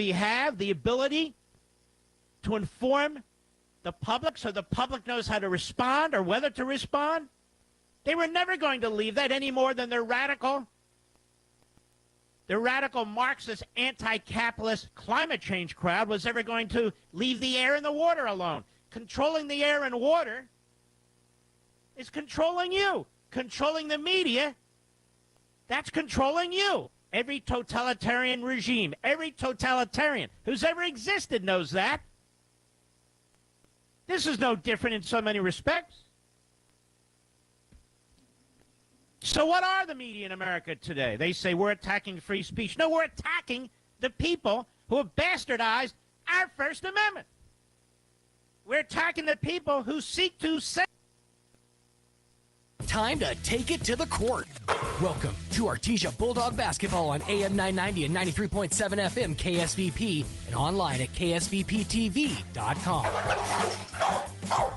we have the ability to inform the public so the public knows how to respond or whether to respond. They were never going to leave that any more than their radical Marxist, anti-capitalist climate change crowd was ever going to leave the air and the water alone. Controlling the air and water is controlling you. Controlling the media, that's controlling you. Every totalitarian regime, every totalitarian who's ever existed knows that. This is no different in so many respects. So what are the media in America today? They say we're attacking free speech. No, we're attacking the people who have bastardized our First Amendment. We're attacking the people who seek to say. Time to take it to the court. Welcome to Artesia Bulldog Basketball on AM 990 and 93.7 FM KSVP and online at ksvptv.com.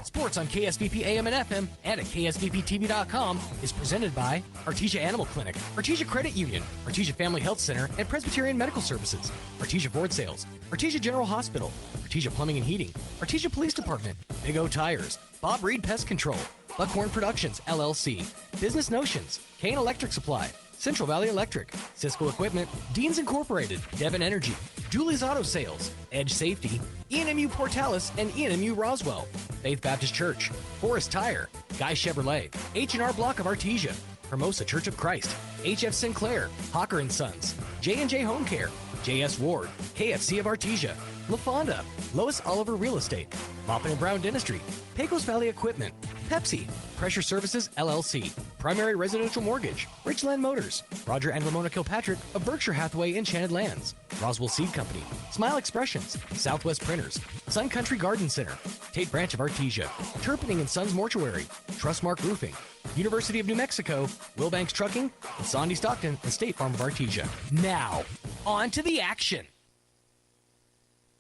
Sports on KSVP AM and FM and at ksvptv.com is presented by Artesia Animal Clinic, Artesia Credit Union, Artesia Family Health Center and Presbyterian Medical Services, Artesia Ford Sales, Artesia General Hospital, Artesia Plumbing and Heating, Artesia Police Department, Big O Tires, Bob Reed Pest Control, Buckhorn Productions, LLC, Business Notions, Kane Electric Supply, Central Valley Electric, Cisco Equipment, Deans Incorporated, Devon Energy, Dooley's Auto Sales, Edge Safety, ENMU Portales and ENMU Roswell, Faith Baptist Church, Forest Tire, Guy Chevrolet, H&R Block of Artesia, Hermosa Church of Christ, HF Sinclair, Hawker & Sons, J&J Home Care, JS Ward, KFC of Artesia, LaFonda, Lois Oliver Real Estate, Maupin & Brown Dentistry, Pecos Valley Equipment, Pepsi, Pressure Services LLC, Primary Residential Mortgage, Richland Motors, Roger and Ramona Kilpatrick of Berkshire Hathaway Enchanted Lands, Roswell Seed Company, Smile Expressions, Southwest Printers, Sun Country Garden Center, Tate Branch of Artesia, Turpinning & Sons Mortuary, Trustmark Roofing, University of New Mexico, Wilbanks Trucking, and Sandy Stockton and State Farm of Artesia. Now, on to the action.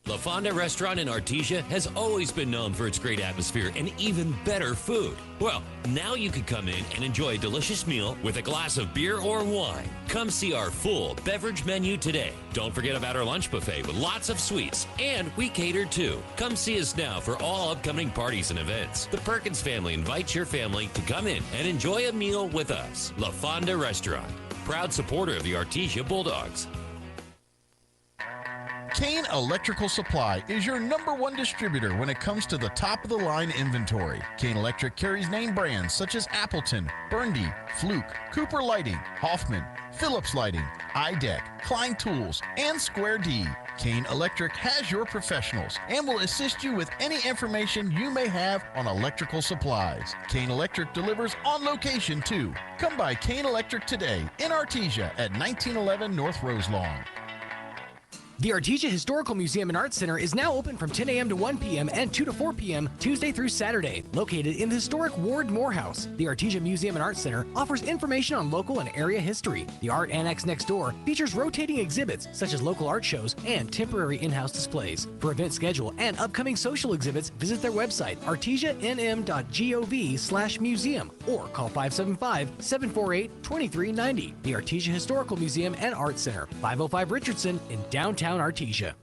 La Fonda Restaurant in Artesia has always been known for its great atmosphere and even better food. Well, now you can come in and enjoy a delicious meal with a glass of beer or wine. Come see our full beverage menu today. Don't forget about our lunch buffet with lots of sweets, and we cater too. Come see us now for all upcoming parties and events. The Perkins family invites your family to come in and enjoy a meal with us. La Fonda Restaurant, proud supporter of the Artesia Bulldogs. Kane Electrical Supply is your #1 distributor when it comes to the top-of-the-line inventory. Kane Electric carries name brands such as Appleton, Burndy, Fluke, Cooper Lighting, Hoffman, Phillips Lighting, IDEC, Klein Tools, and Square D. Kane Electric has your professionals and will assist you with any information you may have on electrical supplies. Kane Electric delivers on location too. Come by Kane Electric today in Artesia at 1911 North Roselawn. The Artesia Historical Museum and Art Center is now open from 10 a.m. to 1 p.m. and 2 to 4 p.m. Tuesday through Saturday. Located in the historic Ward Morehouse, the Artesia Museum and Art Center offers information on local and area history. The art annex next door features rotating exhibits such as local art shows and temporary in-house displays. For event schedule and upcoming social exhibits, visit their website, artesianm.gov/museum, or call 575-748-2390. The Artesia Historical Museum and Art Center, 505 Richardson in downtown Artesia.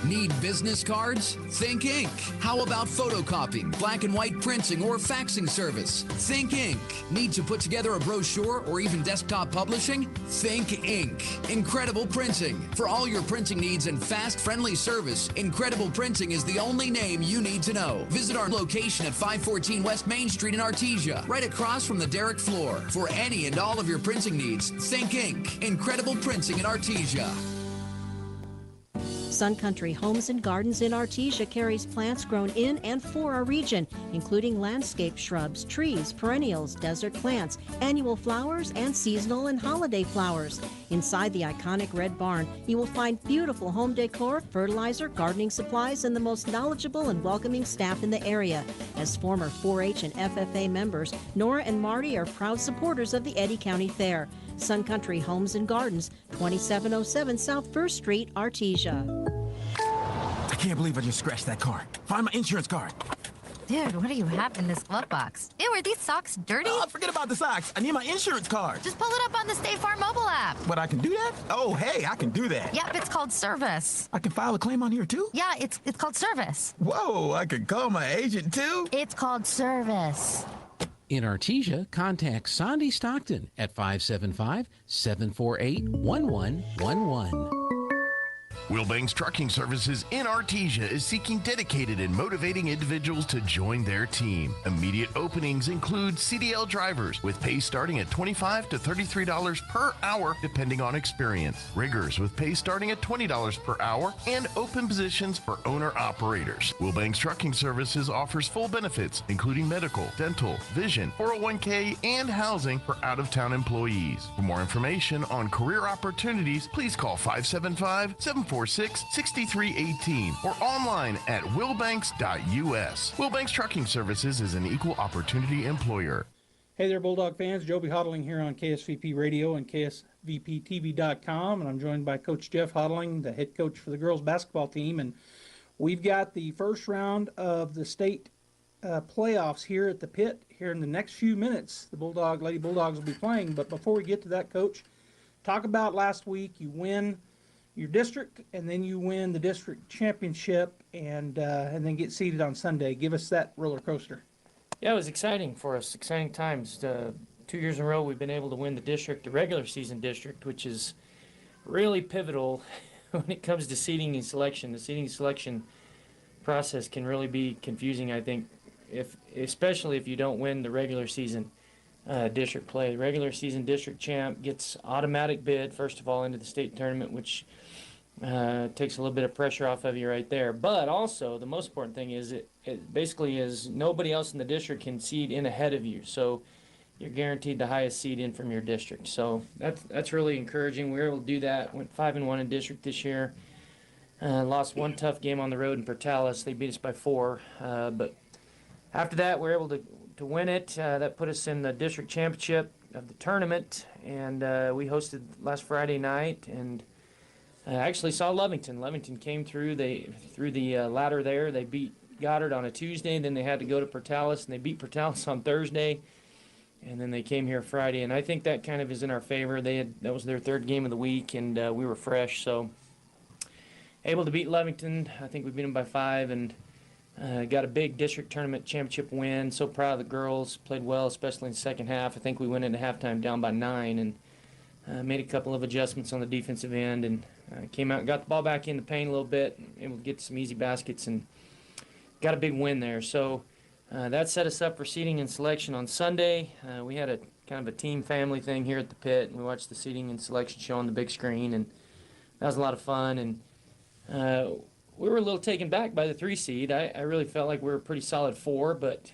Need business cards? Think Ink. How about photocopying, black and white printing, or faxing service? Think Ink. Need to put together a brochure or even desktop publishing? Think Ink. Incredible Printing. For all your printing needs and fast, friendly service, Incredible Printing is the only name you need to know. Visit our location at 514 West Main Street in Artesia, right across from the Derrick floor. For any and all of your printing needs, Think Ink. Incredible Printing in Artesia. Sun Country Homes and Gardens in Artesia carries plants grown in and for our region, including landscape shrubs, trees, perennials, desert plants, annual flowers, and seasonal and holiday flowers. Inside the iconic red barn, you will find beautiful home decor, fertilizer, gardening supplies, and the most knowledgeable and welcoming staff in the area. As former 4-H and FFA members, Nora and Marty are proud supporters of the Eddy County Fair. Sun Country Homes and Gardens, 2707 South 1st Street, Artesia. I can't believe I just scratched that car. Find my insurance card. Dude, what do you have in this glove box? Ew, are these socks dirty? Oh, forget about the socks. I need my insurance card. Just pull it up on the State Farm mobile app. But I can do that? Oh, hey, I can do that. Yep, it's called service. I can file a claim on here, too? Yeah, it's called service. Whoa, I can call my agent, too? It's called service. In Artesia, contact Sandy Stockton at 575-748-1111. Wilbanks Trucking Services in Artesia is seeking dedicated and motivating individuals to join their team. Immediate openings include CDL drivers with pay starting at $25 to $33 per hour depending on experience. Riggers with pay starting at $20 per hour and open positions for owner-operators. Wilbanks Trucking Services offers full benefits including medical, dental, vision, 401k, and housing for out-of-town employees. For more information on career opportunities, please call 575-746-6318 or online at wilbanks.us. Wilbanks Trucking Services is an equal opportunity employer. Hey there, Bulldog fans. Joby Hodling here on KSVP Radio and KSVPTV.com, and I'm joined by Coach Jeff Hodling, the head coach for the girls basketball team, and we've got the first round of the state playoffs here at the pit here in the next few minutes. The Lady Bulldogs will be playing, but before we get to that, Coach, talk about last week. You win your district, and then you win the district championship, and then get seeded on Sunday. Give us that roller coaster. Yeah, it was exciting for us. Exciting times. 2 years in a row, we've been able to win the district, the regular season district, which is really pivotal when it comes to seeding and selection. The seeding and selection process can really be confusing, I think, especially if you don't win the regular season district play. The regular season district champ gets automatic bid, first of all, into the state tournament, which takes a little bit of pressure off of you right there. But also, the most important thing is it basically is nobody else in the district can seed in ahead of you. So you're guaranteed the highest seed in from your district. So that's really encouraging. We were able to do that. Went 5-1 in district this year. Lost one tough game on the road in Portales. They beat us by 4. But after that, we were able to win it. That put us in the district championship of the tournament, and we hosted last Friday night, and actually saw Lovington. Lovington came through the ladder there. They beat Goddard on a Tuesday, and then they had to go to Portales, and they beat Portales on Thursday, and then they came here Friday, and I think that kind of is in our favor. That was their third game of the week, and we were fresh, so able to beat Lovington. I think we beat them by 5, and got a big district tournament championship win. So proud of the girls. Played well, especially in the second half. I think we went into halftime down by 9 and made a couple of adjustments on the defensive end and came out and got the ball back in the paint a little bit, able to get some easy baskets and got a big win there. So that set us up for seeding and selection on Sunday. We had a kind of a team family thing here at the pit, and we watched the seeding and selection show on the big screen, and that was a lot of fun. And we were a little taken back by the 3 seed. I really felt like we were a pretty solid 4, but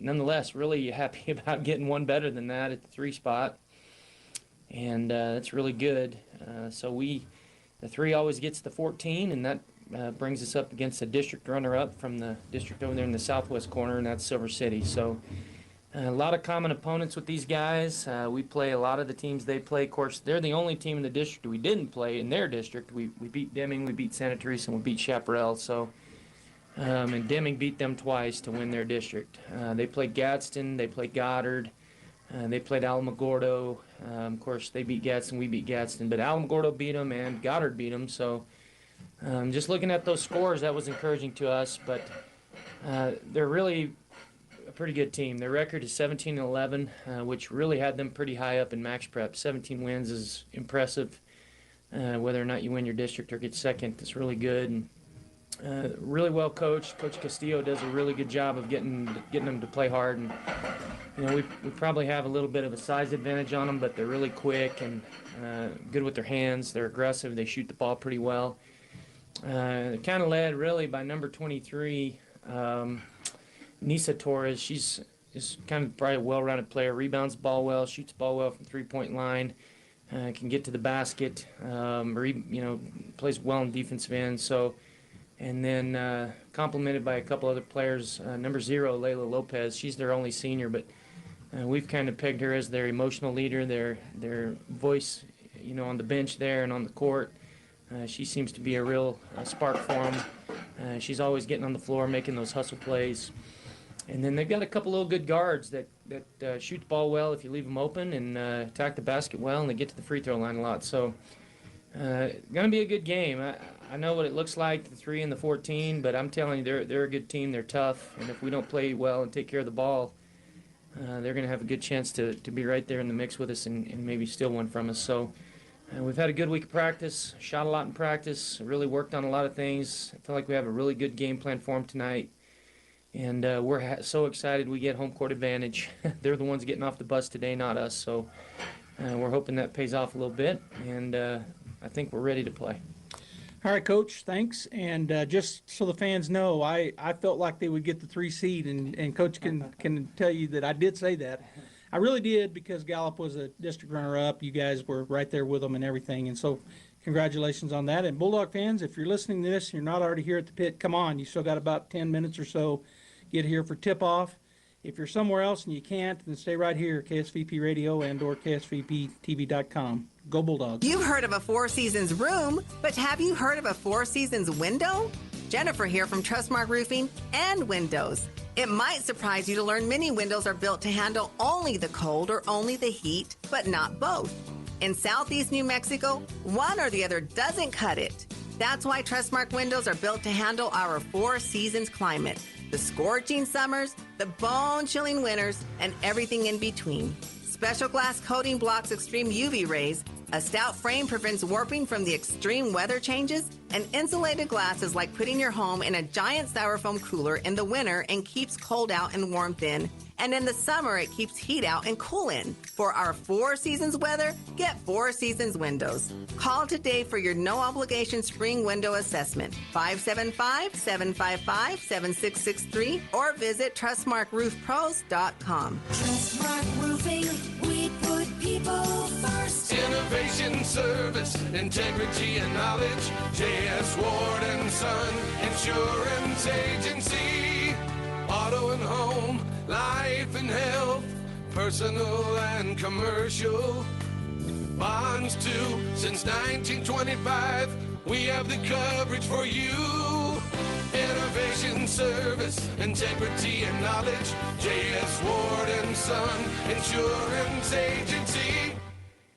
nonetheless, really happy about getting one better than that at the 3 spot. And that's really good. So the 3 always gets the 14, and that brings us up against a district runner-up from the district over there in the southwest corner, and that's Silver City. So a lot of common opponents with these guys. We play a lot of the teams they play. Of course, they're the only team in the district we didn't play in their district. We beat Deming, we beat Santa Teresa, and we beat Chaparral. So, and Deming beat them twice to win their district. They played Gadsden, they played Goddard, they played Alamogordo. Of course, they beat Gadsden, we beat Gadsden, but Alamogordo beat them and Goddard beat them. So, just looking at those scores, that was encouraging to us. But they're really a pretty good team. Their record is 17-11, which really had them pretty high up in Max Prep. 17 wins is impressive. Whether or not you win your district or get second, it's really good. And really well coached. Coach Castillo does a really good job of getting them to play hard. And we probably have a little bit of a size advantage on them, but they're really quick and good with their hands. They're aggressive. They shoot the ball pretty well. They're kind of led really by number 23. Nisa Torres. She's kind of probably a well-rounded player. Rebounds the ball well, shoots the ball well from three-point line, can get to the basket, plays well in defensive end. So, and then complemented by a couple other players. Number 0, Layla Lopez. She's their only senior, but we've kind of pegged her as their emotional leader, their voice, on the bench there and on the court. She seems to be a real spark for them. She's always getting on the floor, making those hustle plays. And then they've got a couple little good guards that shoot the ball well if you leave them open, and attack the basket well, and they get to the free throw line a lot. So going to be a good game. I know what it looks like, the 3 and the 14, but I'm telling you, they're a good team. They're tough, and if we don't play well and take care of the ball, they're going to have a good chance to be right there in the mix with us and maybe steal one from us. So we've had a good week of practice, shot a lot in practice, really worked on a lot of things. I feel like we have a really good game plan for them tonight. And we're so excited we get home court advantage. They're the ones getting off the bus today, not us. So we're hoping that pays off a little bit, and I think we're ready to play. All right, Coach, thanks. And just so the fans know, I felt like they would get the 3 seed, and Coach can tell you that I did say that. I really did, because Gallup was a district runner-up. You guys were right there with them and everything, and so congratulations on that. And Bulldog fans, if you're listening to this and you're not already here at the pit, come on. You still got about 10 minutes or so. Get here for tip-off. If you're somewhere else and you can't, then stay right here, KSVP Radio and or KSVPTV.com. Go Bulldogs. You've heard of a Four Seasons room, but have you heard of a Four Seasons window? Jennifer here from Trustmark Roofing and Windows. It might surprise you to learn many windows are built to handle only the cold or only the heat, but not both. In Southeast New Mexico, one or the other doesn't cut it. That's why Trustmark windows are built to handle our Four Seasons climate. The scorching summers, the bone-chilling winters, and everything in between. Special glass coating blocks extreme UV rays. A stout frame prevents warping from the extreme weather changes. And insulated glass is like putting your home in a giant styrofoam cooler in the winter and keeps cold out and warmth in. And in the summer, it keeps heat out and cool in. For our Four Seasons weather, get Four Seasons windows. Call today for your no-obligation spring window assessment. 575-755-7663 or visit TrustmarkRoofPros.com. Trustmark Roofing, we put people first. Innovation, service, integrity, and knowledge. J.S. Ward and Son Insurance Agency. Auto and home, life and health, personal and commercial. Bonds too, since 1925, we have the coverage for you. Innovation, service, integrity, and knowledge. J.S. Ward and Son Insurance Agency.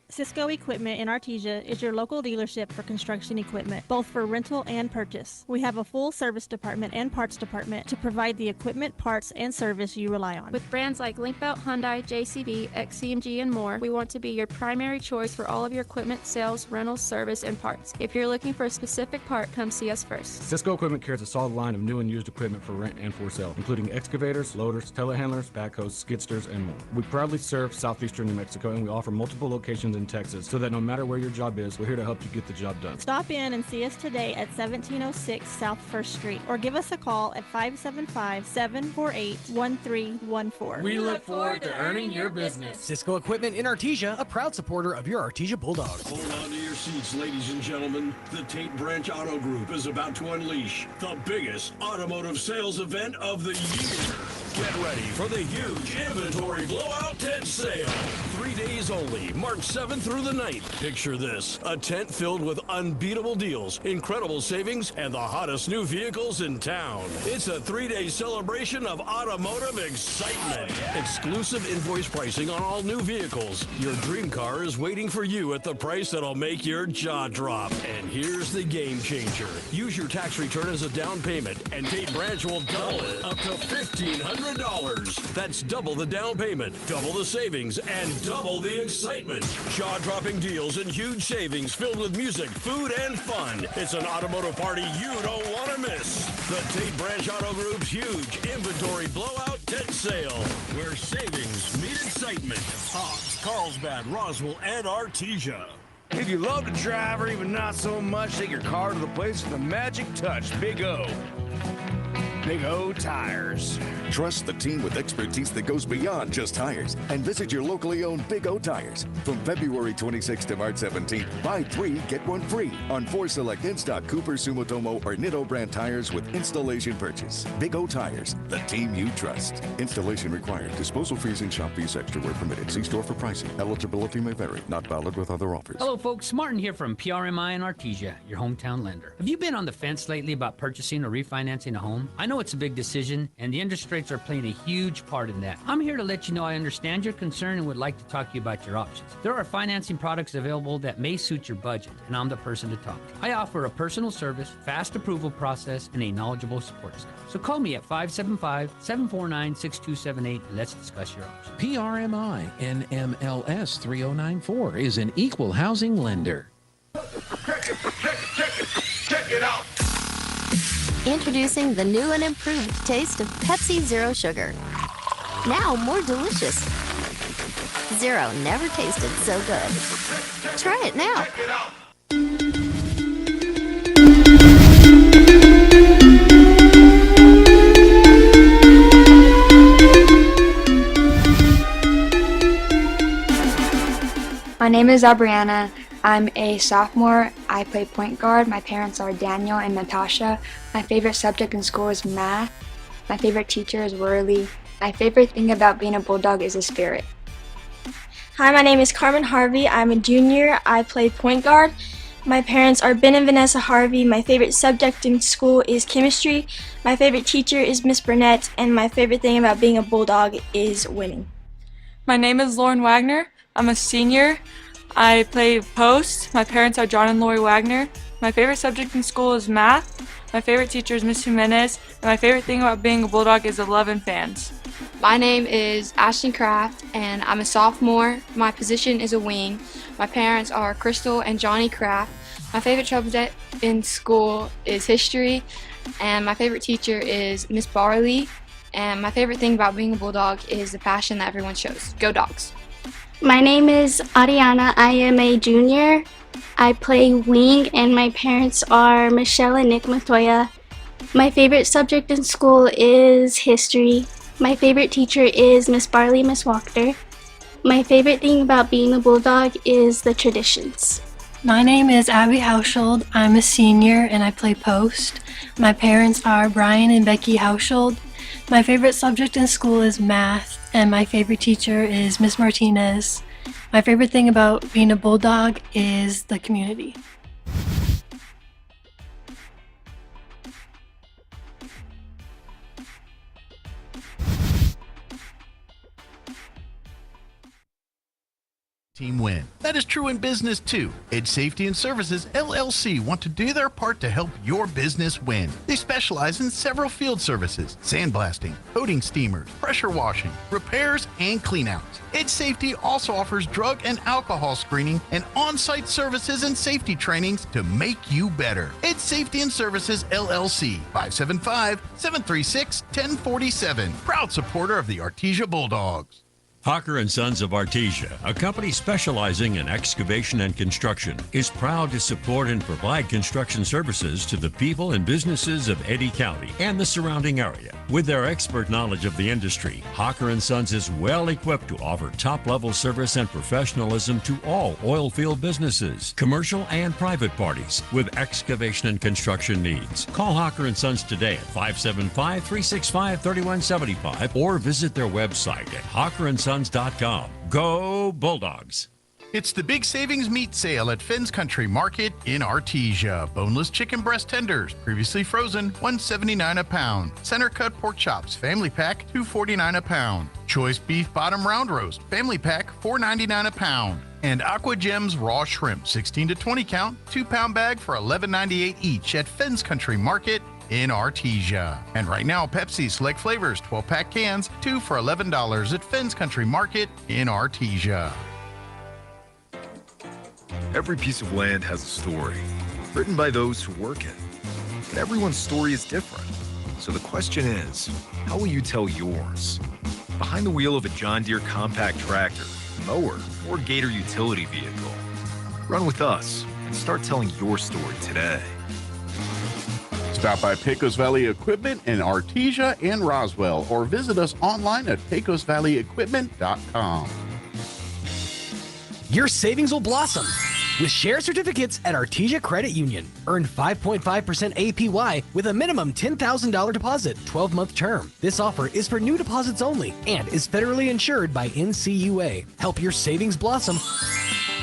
Cisco Equipment in Artesia is your local dealership for construction equipment, both for rental and purchase. We have a full service department and parts department to provide the equipment, parts, and service you rely on. With brands like Linkbelt, Hyundai, JCB, XCMG, and more, we want to be your primary choice for all of your equipment, sales, rentals, service, and parts. If you're looking for a specific part, come see us first. Cisco Equipment carries a solid line of new and used equipment for rent and for sale, including excavators, loaders, telehandlers, backhoes, skidsters, and more. We proudly serve southeastern New Mexico, and we offer multiple locations in Texas, so that no matter where your job is, we're here to help you get the job done. Stop in and see us today at 1706 South 1st Street, or give us a call at 575-748-1314. We look forward to earning your business. Cisco Equipment in Artesia, a proud supporter of your Artesia Bulldogs. Hold on to your seats, ladies and gentlemen. The Tate Branch Auto Group is about to unleash the biggest automotive sales event of the year. Get ready for the huge inventory blowout tent sale. 3 days only, March 7th through the 9th. Picture this, a tent filled with unbeatable deals, incredible savings, and the hottest new vehicles in town. It's a 3-day celebration of automotive excitement. Exclusive invoice pricing on all new vehicles. Your dream car is waiting for you at the price that'll make your jaw drop. And here's the game changer. Use your tax return as a down payment, and Tate Branch will double it up to $1,500. That's double the down payment, double the savings, and double the excitement. Jaw-dropping deals and huge savings filled with music, food, and fun. It's an automotive party you don't want to miss. The Tate Branch Auto Group's huge inventory blowout tent sale, where savings meet excitement. Hobbs, Carlsbad, Roswell, and Artesia. If you love to drive or even not so much, take your car to the place with the magic touch, Big O. Big O Tires. Trust the team with expertise that goes beyond just tires and visit your locally owned Big O Tires. From February 26th to March 17th, buy 3, get 1 free on 4 select in-stock Cooper, Sumitomo, or Nitto brand tires with installation purchase. Big O Tires, the team you trust. Installation required. Disposal fees and shop fees extra where permitted. See store for pricing. Eligibility may vary. Not valid with other offers. Hello, folks. Martin here from PRMI and Artesia, your hometown lender. Have you been on the fence lately about purchasing or refinancing a home? I know it's a big decision, and the interest rates are playing a huge part in that. I'm here to let you know I understand your concern and would like to talk to you about your options. There are financing products available that may suit your budget, and I'm the person to talk to. I offer a personal service, fast approval process, and a knowledgeable support staff. So call me at 575-749-6278 and let's discuss your options. PRMI NMLS 3094 is an equal housing lender. Check it out. Introducing the new and improved taste of Pepsi Zero Sugar. Now more delicious. Zero never tasted so good. Try it now. My name is Abriana. I'm a sophomore. I play point guard. My parents are Daniel and Natasha. My favorite subject in school is math. My favorite teacher is Worley. My favorite thing about being a Bulldog is the spirit. Hi, my name is Carmen Harvey. I'm a junior. I play point guard. My parents are Ben and Vanessa Harvey. My favorite subject in school is chemistry. My favorite teacher is Miss Burnett. And my favorite thing about being a Bulldog is winning. My name is Lauren Wagner. I'm a senior. I play post. My parents are John and Lori Wagner. My favorite subject in school is math. My favorite teacher is Miss Jimenez. And my favorite thing about being a Bulldog is the love and fans. My name is Ashton Kraft, and I'm a sophomore. My position is a wing. My parents are Crystal and Johnny Kraft. My favorite subject in school is history, and my favorite teacher is Miss Barley. And my favorite thing about being a Bulldog is the passion that everyone shows. Go Dogs! My name is Ariana. I am a junior. I play wing, and my parents are Michelle and Nick Matoya. My favorite subject in school is history. My favorite teacher is Miss Barley, Miss Wachter. My favorite thing about being a Bulldog is the traditions. My name is Abby Haushold. I'm a senior and I play post. My parents are Brian and Becky Haushold. My favorite subject in school is math, and my favorite teacher is Miss Martinez. My favorite thing about being a Bulldog is the community. Team win. That is true in business too. Edge Safety and Services LLC want to do their part to help your business win. They specialize in several field services: sandblasting, coating steamers, pressure washing, repairs, and cleanouts. Edge Safety also offers drug and alcohol screening and on-site services and safety trainings to make you better. Edge Safety and Services LLC, 575-736-1047. Proud supporter of the Artesia Bulldogs. Hawker & Sons of Artesia, a company specializing in excavation and construction, is proud to support and provide construction services to the people and businesses of Eddy County and the surrounding area. With their expert knowledge of the industry, Hawker & Sons is well equipped to offer top-level service and professionalism to all oil field businesses, commercial and private parties with excavation and construction needs. Call Hawker & Sons today at 575-365-3175 or visit their website at hawkerandsons.com. Go Bulldogs! It's the big savings meat sale at Finn's Country Market in Artesia. Boneless chicken breast tenders, previously frozen, $1.79 a pound. Center cut pork chops, family pack, $2.49 a pound. Choice beef bottom round roast, family pack, $4.99 a pound. And Aqua Gems raw shrimp, 16 to 20 count, 2-pound bag for $11.98 each at Finn's Country Market in Artesia. And right now, Pepsi Select Flavors 12-pack cans, 2 for $11 at Finn's Country Market in Artesia. Every piece of land has a story, written by those who work it. And everyone's story is different. So the question is, how will you tell yours? Behind the wheel of a John Deere compact tractor, mower, or Gator utility vehicle. Run with us and start telling your story today. Stop by Pecos Valley Equipment in Artesia and Roswell, or visit us online at pecosvalleyequipment.com. Your savings will blossom with share certificates at Artesia Credit Union. Earn 5.5% APY with a minimum $10,000 deposit, 12-month term. This offer is for new deposits only and is federally insured by NCUA. Help your savings blossom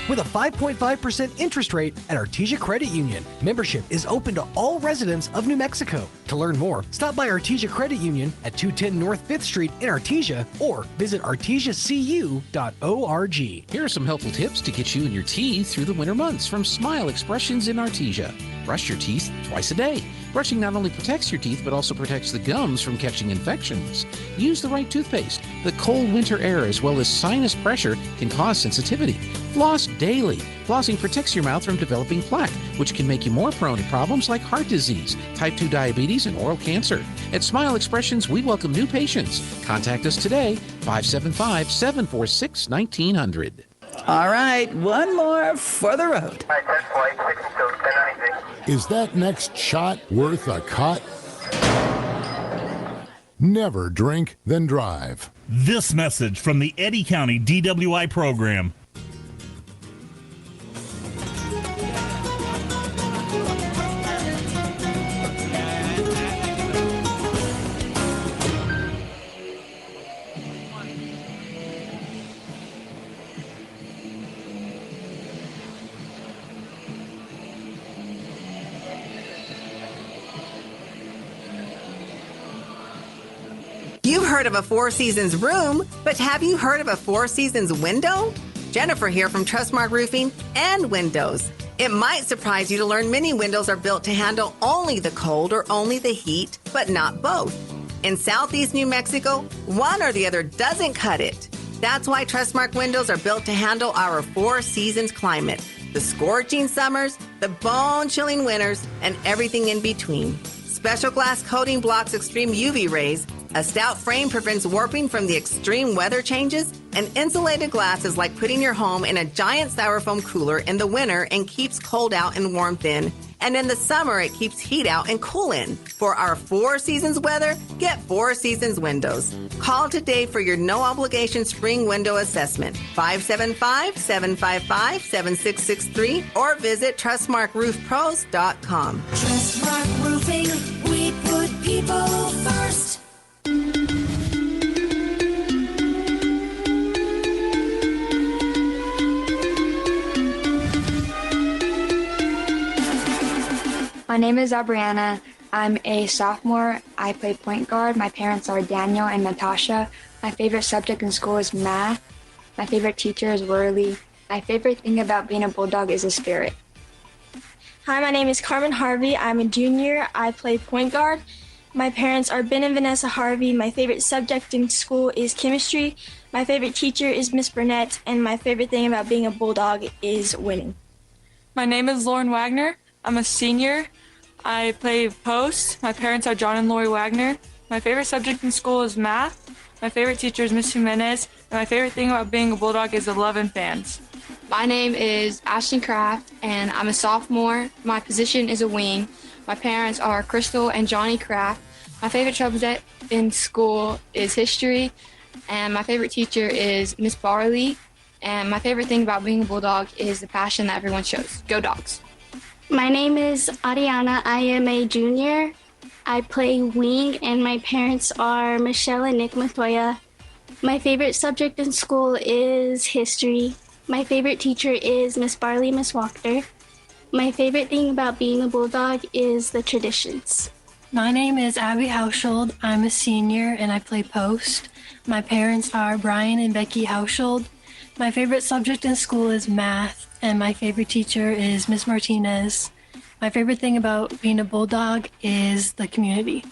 with a 5.5% interest rate at Artesia Credit Union. Membership is open to all residents of New Mexico. To learn more, stop by Artesia Credit Union at 210 North 5th Street in Artesia or visit artesiacu.org. Here are some helpful tips to get you and your teeth through the winter months from Smile Expressions in Artesia. Brush your teeth twice a day. Brushing not only protects your teeth, but also protects the gums from catching infections. Use the right toothpaste. The cold winter air as well as sinus pressure can cause sensitivity. Floss daily. Flossing protects your mouth from developing plaque, which can make you more prone to problems like heart disease, type 2 diabetes, and oral cancer. At Smile Expressions, we welcome new patients. Contact us today, 575-746-1900. All right, one more for the road. Is that next shot worth a cut? Never drink, then drive. This message from the Eddy County DWI program. You've heard of a Four Seasons room, but have you heard of a Four Seasons window? Jennifer here from Trustmark Roofing and Windows. It might surprise you to learn many windows are built to handle only the cold or only the heat, but not both. In Southeast New Mexico, one or the other doesn't cut it. That's why Trustmark windows are built to handle our Four Seasons climate, the scorching summers, the bone-chilling winters, and everything in between. Special glass coating blocks extreme UV rays. A stout frame prevents warping from the extreme weather changes, and insulated glass is like putting your home in a giant styrofoam cooler in the winter and keeps cold out and warmth in. And in the summer, it keeps heat out and cool in. For our Four Seasons weather, get Four Seasons windows. Call today for your no-obligation spring window assessment, 575-755-7663, or visit TrustmarkRoofPros.com. Trustmark Roofing, we put people first. My name is Abriana. I'm a sophomore. I play point guard. My parents are Daniel and Natasha. My favorite subject in school is math. My favorite teacher is Worley. My favorite thing about being a Bulldog is the spirit. Hi, my name is Carmen Harvey. I'm a junior. I play point guard. My parents are Ben and Vanessa Harvey. My favorite subject in school is chemistry. My favorite teacher is Miss Burnett, and my favorite thing about being a Bulldog is winning. My name is Lauren Wagner. I'm a senior. I play post. My parents are John and Lori Wagner. My favorite subject in school is math. My favorite teacher is Miss Jimenez. And my favorite thing about being a Bulldog is the love and fans. My name is Ashton Kraft, and I'm a sophomore. My position is a wing. My parents are Crystal and Johnny Kraft. My favorite subject in school is history, and my favorite teacher is Miss Barley. And my favorite thing about being a Bulldog is the passion that everyone shows. Go Dogs! My name is Ariana. I am a junior. I play wing, and my parents are Michelle and Nick Matoya. My favorite subject in school is history. My favorite teacher is Miss Barley, Miss Walker. My favorite thing about being a Bulldog is the traditions. My name is Abby Haushold. I'm a senior and I play post. My parents are Brian and Becky Haushold. My favorite subject in school is math, and my favorite teacher is Miss Martinez. My favorite thing about being a Bulldog is the community.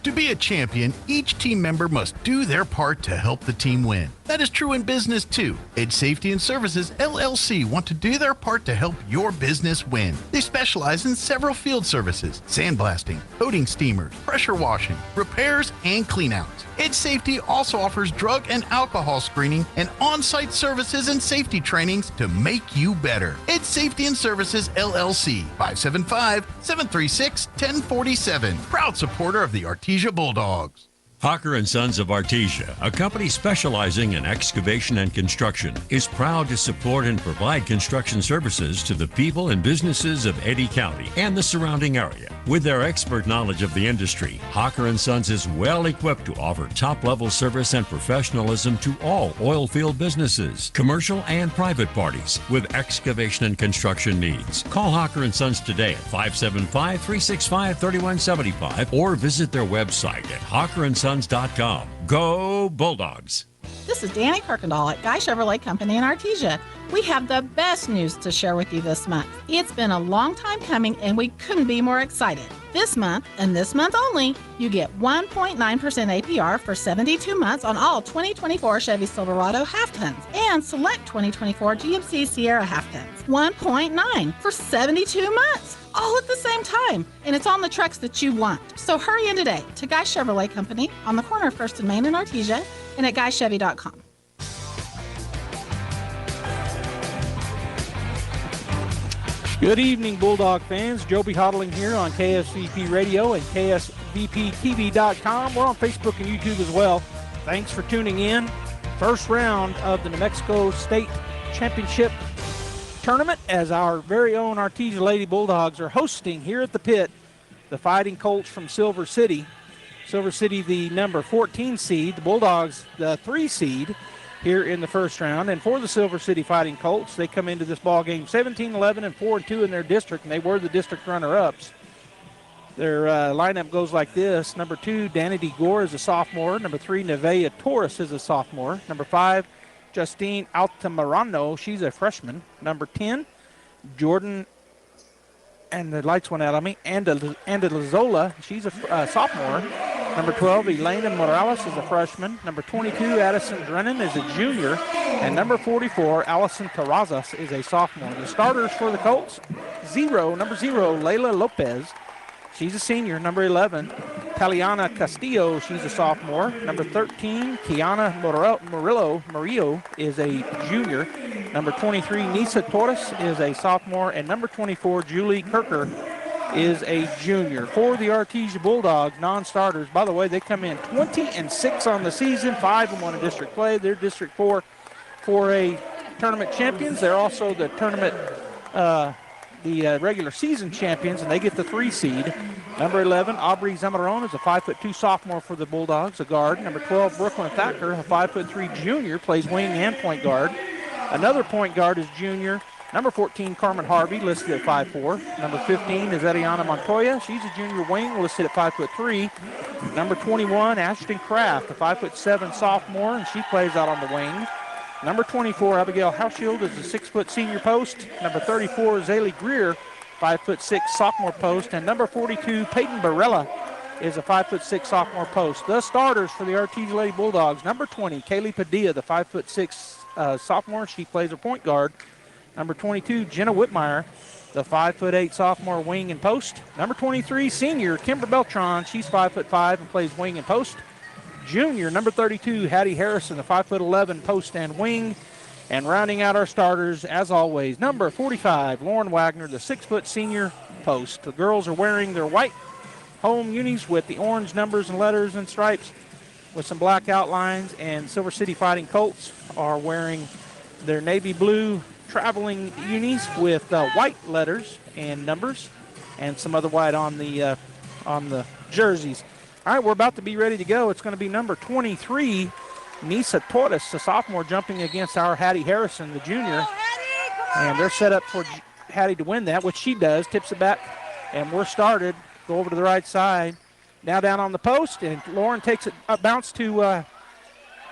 To be a champion, each team member must do their part to help the team win. That is true in business too. Ed Safety and Services LLC want to do their part to help your business win. They specialize in several field services: sandblasting, coating steamers, pressure washing, repairs, and cleanouts. Ed Safety also offers drug and alcohol screening and on-site services and safety trainings to make you better. Ed Safety and Services LLC, 575-736-1047. Proud supporter of the Artesia Bulldogs. Hawker & Sons of Artesia, a company specializing in excavation and construction, is proud to support and provide construction services to the people and businesses of Eddy County and the surrounding area. With their expert knowledge of the industry, Hawker & Sons is well equipped to offer top-level service and professionalism to all oil field businesses, commercial and private parties with excavation and construction needs. Call Hawker & Sons today at 575-365-3175 or visit their website at hawkerandsons.com. Go Bulldogs! This is Danny Kirkendall at Guy Chevrolet Company in Artesia. We have the best news to share with you this month. It's been a long time coming and we couldn't be more excited. This month, and this month only, you get 1.9% APR for 72 months on all 2024 Chevy Silverado half-tons and select 2024 GMC Sierra half-tons. 1.9 for 72 months. All at the same time, and it's on the trucks that you want. So hurry in today to Guy Chevrolet Company on the corner of 1st and Main in Artesia and at guychevy.com. Good evening, Bulldog fans. Joby Hodling here on KSVP Radio and KSVPTV.com. We're on Facebook and YouTube as well. Thanks for tuning in. First round of the New Mexico State Championship Tournament, as our very own Artesia Lady Bulldogs are hosting here at the pit the Fighting Colts from Silver City. Silver City, the number 14 seed, the Bulldogs, the 3 seed here in the first round. And for the Silver City Fighting Colts, they come into this ball game 17-11 and 4-2 in their district, and they were the district runner-ups. Their lineup goes like this: number 2, Danity Gore is a sophomore. Number 3, Nevaeh Torres is a sophomore. Number 5, Justine Altamirano, she's a freshman. Number 10, Jordan, and the lights went out on me, Andalazola, she's a sophomore. Number 12, Elena Morales is a freshman. Number 22, Addison Drennan is a junior. And number 44, Allison Terrazas is a sophomore. The starters for the Colts: number 0, Layla Lopez, she's a senior. Number 11, Taliana Castillo, she's a sophomore. Number 13, Kiana Murillo is a junior. Number 23, Nisa Torres is a sophomore. And number 24, Julie Kirker is a junior. For the Artesia Bulldogs, non-starters, by the way, they come in 20-6 on the season, 5-1 in district play. They're District 4 4A tournament champions. They're also the tournament regular season champions, and they get the 3 seed. Number 11, Aubrey Zamarone is a 5'2" sophomore for the Bulldogs, a guard. Number 12, Brooklyn Thacker, a 5'3" junior, plays wing and point guard. Another point guard is junior. Number 14, Carmen Harvey, listed at 5'4". Number 15 is Ariana Montoya. She's a junior wing, listed at 5'3". Number 21, Ashton Kraft, a 5'7" sophomore, and she plays out on the wing. Number 24, Abigail Hauschild, is a 6' senior post. Number 34, Zaylee Greer, 5'6" sophomore post. And number 42, Peyton Barella, is a 5'6" sophomore post. The starters for the Artesia Lady Bulldogs: number 20, Kaylee Padilla, the 5'6" sophomore. She plays a point guard. Number 22, Jenna Whitmire, the 5'8" sophomore, wing and post. Number 23, senior, Kimber Beltran. She's 5'5" and plays wing and post. Junior, number 32, Hattie Harrison, the 5'11" post and wing. And rounding out our starters, as always, number 45, Lauren Wagner, the 6' senior post. The girls are wearing their white home unis with the orange numbers and letters and stripes with some black outlines. And Silver City Fighting Colts are wearing their navy blue traveling unis with white letters and numbers and some other white on the jerseys. All right, we're about to be ready to go. It's going to be number 23, Nisa Torres, the sophomore, jumping against our Hattie Harrison, the junior. And they're set up for Hattie to win that, which she does. Tips it back, and we're started. Go over to the right side. Now down on the post, and Lauren takes it up, bounce to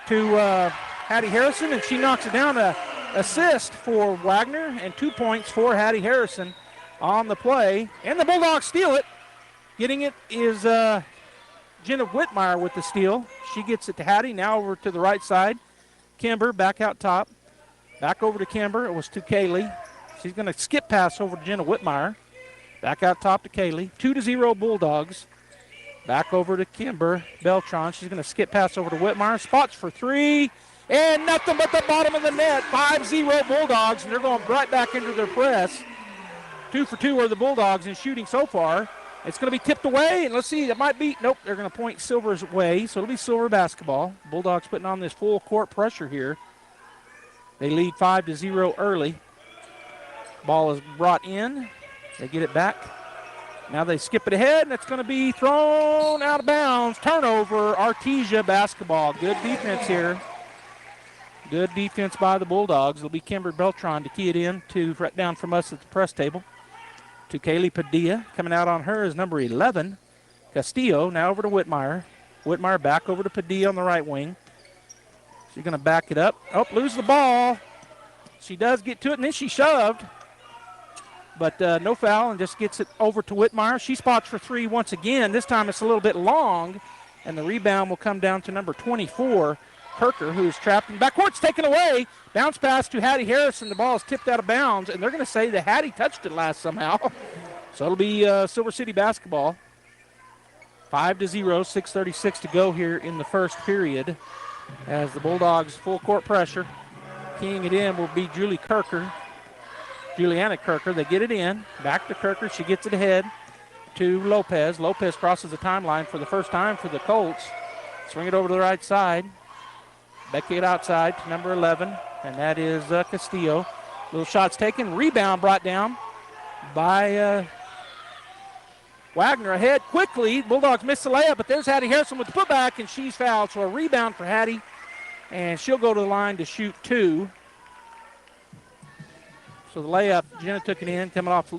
Hattie Harrison, and she knocks it down. Assist for Wagner, and 2 points for Hattie Harrison on the play. And the Bulldogs steal it. Getting it is Jenna Whitmire with the steal. She gets it to Hattie. Now over to the right side. Kimber back out top. Back over to Kimber. It was to Kaylee. She's going to skip pass over to Jenna Whitmire. Back out top to Kaylee. 2-0 Bulldogs. Back over to Kimber Beltran. She's going to skip pass over to Whitmire. Spots for three. And nothing but the bottom of the net. 5-0 Bulldogs. And they're going right back into their press. 2 for 2 are the Bulldogs in shooting so far. It's going to be tipped away. And let's see. It might be. Nope. They're going to point Silver's way. So it'll be Silver basketball. Bulldogs putting on this full court pressure here. They lead 5-0 early. Ball is brought in. They get it back. Now they skip it ahead, and it's going to be thrown out of bounds. Turnover, Artesia basketball. Good defense here. Good defense by the Bulldogs. It'll be Kimber Beltran to key it in to right down from us at the press table. To Kaylee Padilla. Coming out on her is number 11, Castillo. Now over to Whitmire. Whitmire back over to Padilla on the right wing. She's going to back it up. Oh, lose the ball. She does get to it, and then she shoved. But no foul, and just gets it over to Whitmire. She spots for three once again. This time it's a little bit long, and the rebound will come down to number 24, Kirker, who is trapped in backcourt. It's taken away. Bounce pass to Hattie Harrison. The ball is tipped out of bounds, and they're going to say that Hattie touched it last somehow. So it'll be Silver City basketball. 5-0, 6:36 to go here in the first period as the Bulldogs full court pressure. Keying it in will be Juliana Kirker. They get it in. Back to Kirker. She gets it ahead to Lopez. Lopez crosses the timeline for the first time for the Colts. Swing it over to the right side. Becky it outside to number 11, and that is Castillo. Little shots taken. Rebound brought down by Wagner ahead quickly. Bulldogs miss the layup, but there's Hattie Harrison with the putback, and she's fouled. So a rebound for Hattie, and she'll go to the line to shoot two. So the layup, Jenna took it in, coming off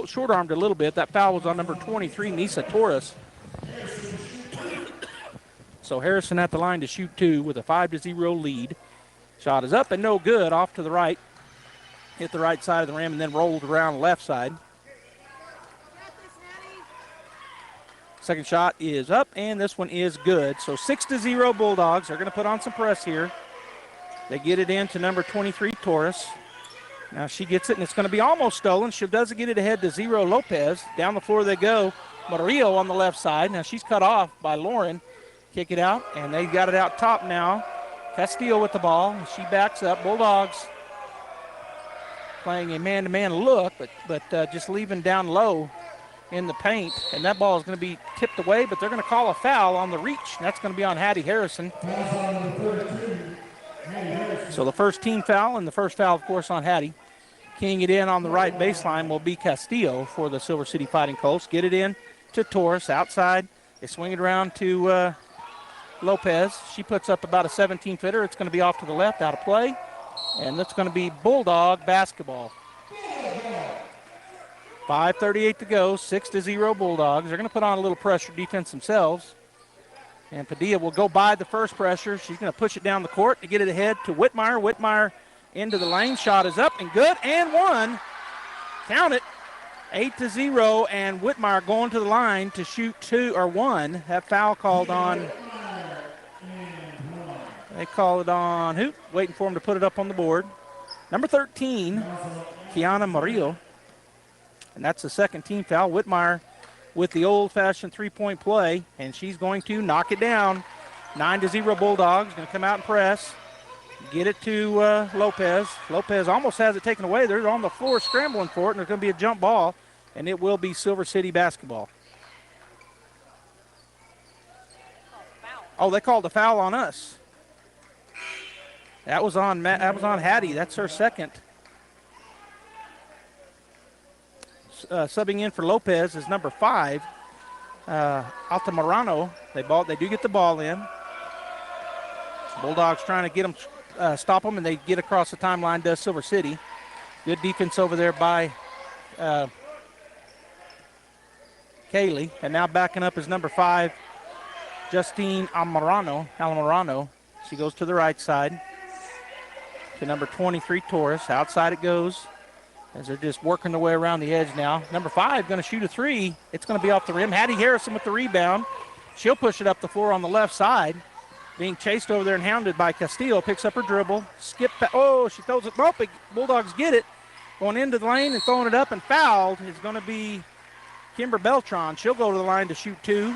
short-armed a little bit. That foul was on number 23, Nisa Torres. So Harrison at the line to shoot two with a 5-0 lead. Shot is up and no good, off to the right. Hit the right side of the rim and then rolled around the left side. Second shot is up, and this one is good. So 6-0 Bulldogs. They're going to put on some press here. They get it in to number 23, Torres. Now she gets it, and it's going to be almost stolen. She doesn't get it ahead to Zero Lopez. Down the floor they go. Murillo on the left side. Now she's cut off by Lauren. Kick it out, and they got it out top now. Castillo with the ball. She backs up. Bulldogs playing a man-to-man look, but just leaving down low in the paint. And that ball is going to be tipped away, but they're going to call a foul on the reach. And that's going to be on Hattie Harrison. So the first team foul, and the first foul, of course, on Hattie. Keying it in on the right baseline will be Castillo for the Silver City Fighting Colts. Get it in to Torres outside. They swing it around to Lopez. She puts up about a 17-footer. It's going to be off to the left, out of play. And that's going to be Bulldog basketball. 5:38 to go, 6-0 Bulldogs. They're going to put on a little pressure defense themselves. And Padilla will go by the first pressure. She's going to push it down the court to get it ahead to Whitmire. Whitmire into the lane. Shot is up and good, and one. Count it. 8-0, and Whitmire going to the line to shoot one. That foul called on. They call it on who? Waiting for him to put it up on the board. Number 13, Kiana Murillo. And that's the second team foul. Whitmire with the old-fashioned three-point play, and she's going to knock it down. 9-0 Bulldogs. Going to come out and press. Get it to Lopez. Lopez almost has it taken away. They're on the floor scrambling for it, and there's going to be a jump ball, and it will be Silver City basketball. Oh, they called a foul on us. That was on Hattie. That's her second. Subbing in for Lopez is number 5, Altamirano. They do get the ball in. Bulldogs trying to get them, stop them, and they get across the timeline. Does Silver City. Good defense over there by Kaylee, and now backing up is number 5, Justine Altamirano. She goes to the right side to number 23, Torres. Outside it goes as they're just working their way around the edge now. Number 5 going to shoot a three. It's going to be off the rim. Hattie Harrison with the rebound. She'll push it up the floor on the left side. Being chased over there and hounded by Castillo. Picks up her dribble. She throws it. Oh, Bulldogs get it. Going into the lane and throwing it up and fouled is going to be Kimber Beltran. She'll go to the line to shoot 2.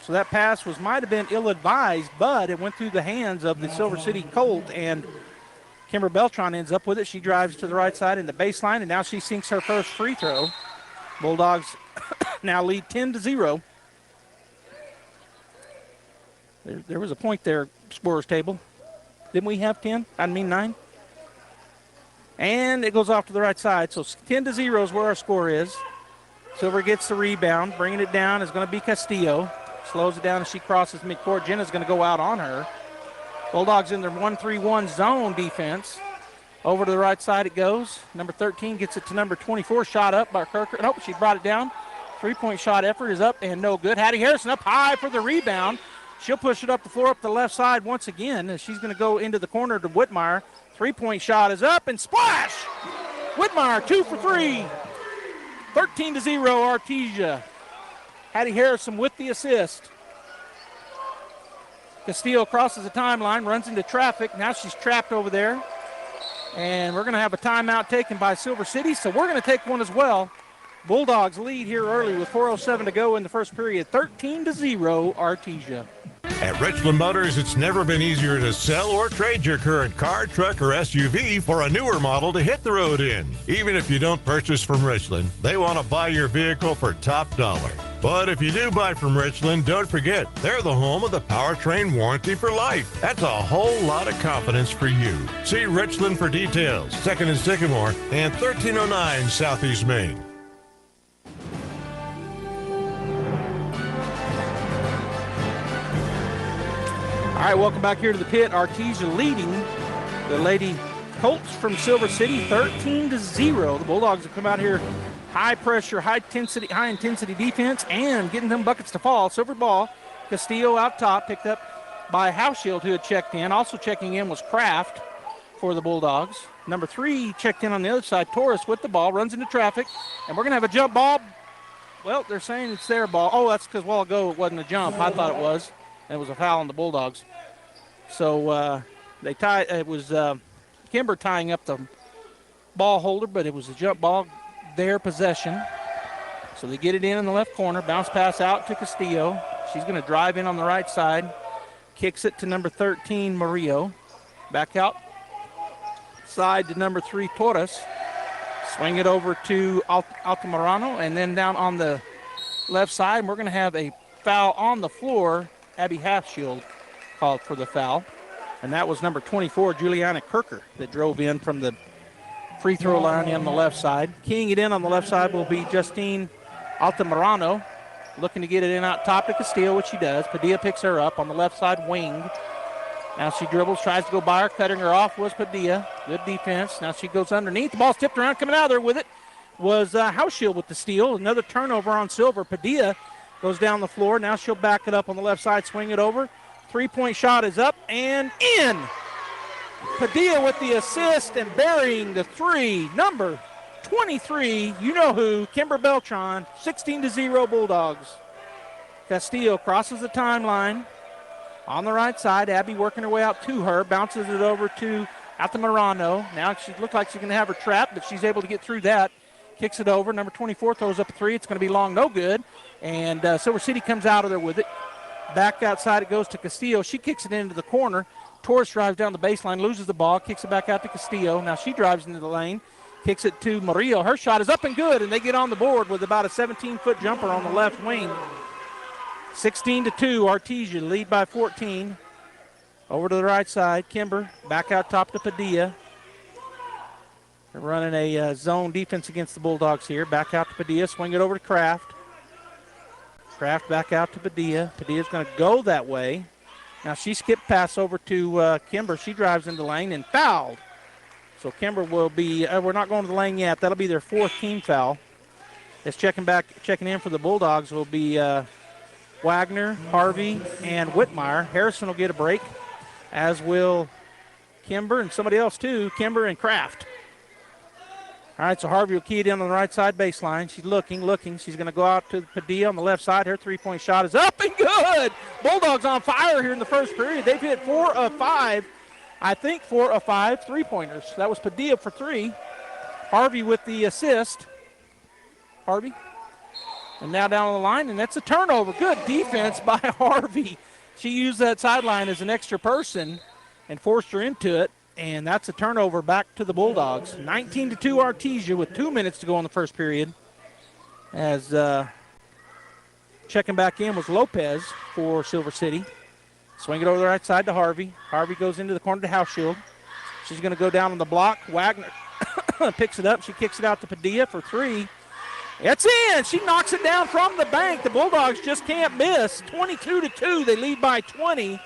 So that pass might have been ill-advised, but it went through the hands of the Silver City Colt, and Kimber Beltran ends up with it. She drives to the right side in the baseline, and now she sinks her first free throw. Bulldogs now lead 10-0. There was a point there, scorer's table. Didn't we have 10? 9. And it goes off to the right side. So 10-0 is where our score is. Silver gets the rebound. Bringing it down is going to be Castillo. Slows it down as she crosses midcourt. Jenna's going to go out on her. Bulldogs in their 1-3-1 zone defense. Over to the right side it goes. Number 13 gets it to number 24. Shot up by Kirker. Nope, she brought it down. 3-point shot effort is up and no good. Hattie Harrison up high for the rebound. She'll push it up the floor up the left side once again as she's going to go into the corner to Whitmire. 3-point shot is up and splash! Whitmire 2 for 3. 13-0 Artesia. Hattie Harrison with the assist. Castillo crosses the timeline, runs into traffic. Now she's trapped over there. And we're going to have a timeout taken by Silver City, so we're going to take one as well. Bulldogs lead here early with 4:07 to go in the first period. 13-0 Artesia. At Richland Motors, it's never been easier to sell or trade your current car, truck, or SUV for a newer model to hit the road in. Even if you don't purchase from Richland, they want to buy your vehicle for top dollar. But if you do buy from Richland, don't forget, they're the home of the powertrain warranty for life. That's a whole lot of confidence for you. See Richland for details. 2nd and Sycamore and 1309 Southeast Main. All right, welcome back here to the pit. Artesia leading the Lady Colts from Silver City 13-0. The Bulldogs have come out here high pressure, high intensity defense and getting them buckets to fall. Silver ball, Castillo out top, picked up by Hauschild, who had checked in. Also checking in was Kraft for the Bulldogs. Number 3 checked in on the other side. Torres with the ball, runs into traffic, and we're going to have a jump ball. Well, they're saying it's their ball. Oh, that's because a while ago it wasn't a jump. I thought it was. And it was a foul on the Bulldogs. So they tied. It was Kimber tying up the ball holder, but it was a jump ball, their possession. So they get it in the left corner. Bounce pass out to Castillo. She's going to drive in on the right side. Kicks it to number 13, Murillo. Back out side to number 3, Torres. Swing it over to Altamirano, and then down on the left side, we're going to have a foul on the floor. Abby Halfshield called for the foul. And that was number 24, Juliana Kirker, that drove in from the free throw line on the left side. Keying it in on the left side will be Justine Altamirano, looking to get it in out top to Castillo, which she does. Padilla picks her up on the left side wing. Now she dribbles, tries to go by her. Cutting her off was Padilla. Good defense. Now she goes underneath. The ball's tipped around. Coming out of there with it was Hauschild with the steal. Another turnover on Silver. Padilla goes down the floor. Now she'll back it up on the left side, swing it over. 3-point shot is up and in. Padilla with the assist and burying the 3. Number 23, you know who, Kimber Beltran, 16-0 Bulldogs. Castillo crosses the timeline on the right side. Abby working her way out to her, bounces it over to Altamirano. Now she looks like she's going to have her trapped, but she's able to get through that. Kicks it over. Number 24 throws up a 3. It's going to be long, no good. And Silver City comes out of there with it. Back outside it goes to Castillo. She kicks it into the corner. Torres drives down the baseline, loses the ball, kicks it back out to Castillo. Now she drives into the lane, kicks it to Murillo. Her shot is up and good, and they get on the board with about a 17-foot jumper on the left wing. 16-2, Artesia lead by 14. Over to the right side, Kimber back out top to Padilla. They're running a zone defense against the Bulldogs here. Back out to Padilla, swing it over to Kraft. Kraft back out to Padilla. Padilla's going to go that way. Now she skipped pass over to Kimber. She drives into the lane and fouled. So Kimber will be, we're not going to the lane yet. That'll be their 4th team foul. It's checking in for the Bulldogs will be Wagner, Harvey, and Whitmire. Harrison will get a break, as will Kimber and somebody else too, Kimber and Kraft. All right, so Harvey will key it in on the right side baseline. She's looking. She's going to go out to Padilla on the left side. Her three-point shot is up and good. Bulldogs on fire here in the first period. They've hit 4 of 5. I think 4 of 5 three-pointers. That was Padilla for 3. Harvey with the assist. Harvey. And now down on the line, and that's a turnover. Good defense by Harvey. She used that sideline as an extra person and forced her into it. And that's a turnover back to the Bulldogs. 19-2 Artesia with 2 minutes to go in the first period. As checking back in was Lopez for Silver City. Swing it over the right side to Harvey. Harvey goes into the corner to Hauschild. She's going to go down on the block. Wagner picks it up. She kicks it out to Padilla for 3. It's in. She knocks it down from the bank. The Bulldogs just can't miss. 22-2. They lead by 20.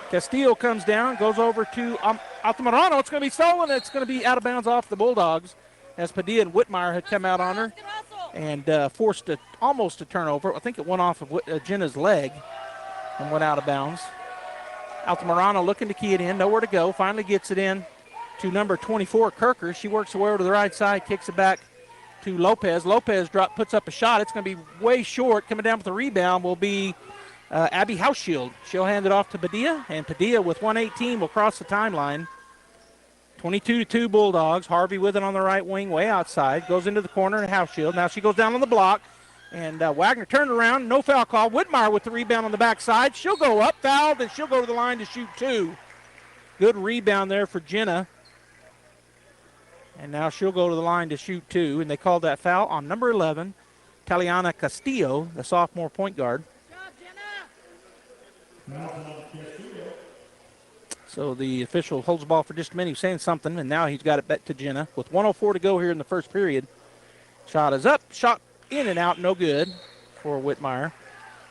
Castillo comes down, goes over to Altamirano. It's going to be stolen. It's going to be out of bounds off the Bulldogs as Padilla and Whitmire had come out on her and forced almost a turnover. I think it went off of Jenna's leg and went out of bounds. Altamirano looking to key it in, nowhere to go. Finally gets it in to number 24, Kirker. She works her way over to the right side, kicks it back to Lopez. Lopez puts up a shot. It's going to be way short. Coming down with the rebound will be Abby Hauschild. She'll hand it off to Padilla, and Padilla with 1:18 will cross the timeline. 22-2 Bulldogs. Harvey with it on the right wing, way outside. Goes into the corner to Hauschild. Now she goes down on the block, and Wagner turned around. No foul call. Whitmire with the rebound on the backside. She'll go up, fouled, and she'll go to the line to shoot 2. Good rebound there for Jenna. And now she'll go to the line to shoot 2, and they called that foul on number 11, Taliana Castillo, the sophomore point guard. So the official holds the ball for just a minute. He's saying something, and now he's got it back to Jenna. With 1:04 to go here in the first period. Shot is up, shot in and out, no good for Whitmire.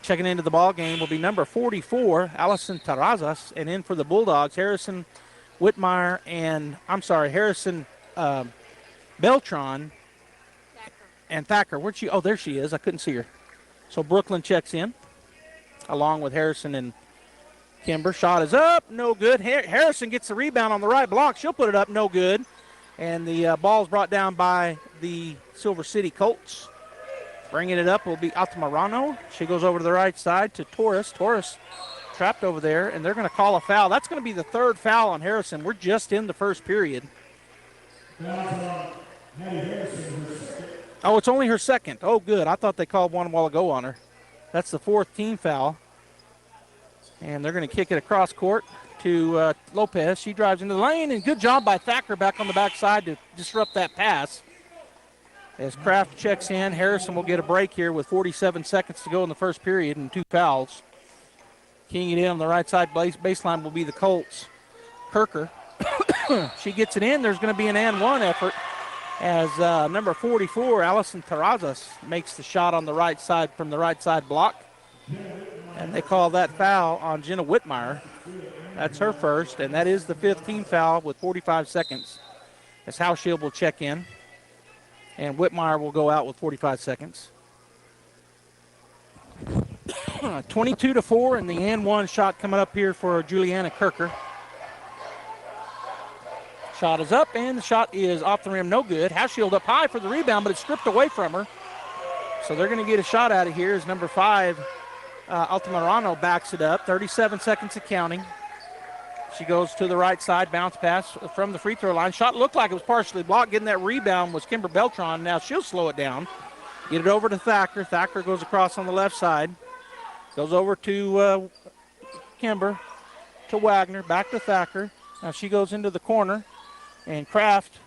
Checking into the ball game will be number 44, Allison Terrazas, and in for the Bulldogs, Harrison Beltran and Thacker. Where'd she? Oh, there she is. I couldn't see her. So Brooklyn checks in along with Harrison and Kimber. Shot is up, no good. Harrison gets the rebound on the right block. She'll put it up, no good. And the ball is brought down by the Silver City Colts. Bringing it up will be Altamirano. She goes over to the right side to Torres. Torres trapped over there, and they're going to call a foul. That's going to be the 3rd foul on Harrison. We're just in the first period. Oh, it's only her 2nd. Oh, good. I thought they called one a while ago on her. That's the 4th team foul. And they're going to kick it across court to Lopez. She drives into the lane, and good job by Thacker back on the backside to disrupt that pass. As Kraft checks in, Harrison will get a break here with 47 seconds to go in the first period and 2 fouls. Keying it in on the right side baseline will be the Colts. Kirker, she gets it in. There's going to be an and 1 effort as number 44, Allison Terrazas, makes the shot on the right side from the right side block. And they call that foul on Jenna Whitmire. That's her first, and that is the 5th team foul with 45 seconds. As Hauschild will check in, and Whitmire will go out with 45 seconds. 22-4, and the and 1 shot coming up here for Juliana Kirker. Shot is up, and the shot is off the rim, no good. Hauschild up high for the rebound, but it's stripped away from her. So they're going to get a shot out of here as number 5, Altamirano backs it up. 37 seconds of counting. She goes to the right side, bounce pass from the free throw line. Shot looked like it was partially blocked. Getting that rebound was Kimber Beltran. Now she'll slow it down. Get it over to Thacker. Thacker goes across on the left side. Goes over to Kimber, to Wagner, back to Thacker. Now she goes into the corner, and Kraft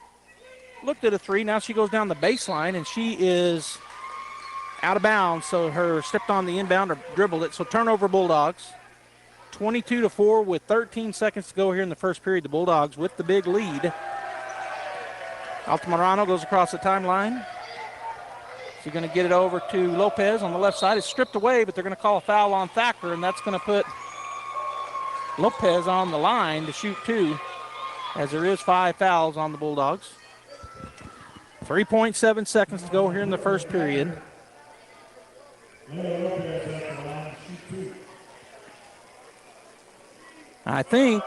looked at a 3. Now she goes down the baseline, and she is out of bounds, so her stepped on the inbound or dribbled it. So turnover Bulldogs. 22-4 with 13 seconds to go here in the first period. The Bulldogs with the big lead. Altamirano goes across the timeline. She's going to get it over to Lopez on the left side. It's stripped away, but they're going to call a foul on Thacker, and that's going to put Lopez on the line to shoot 2, as there is 5 fouls on the Bulldogs. 3.7 seconds to go here in the first period. I think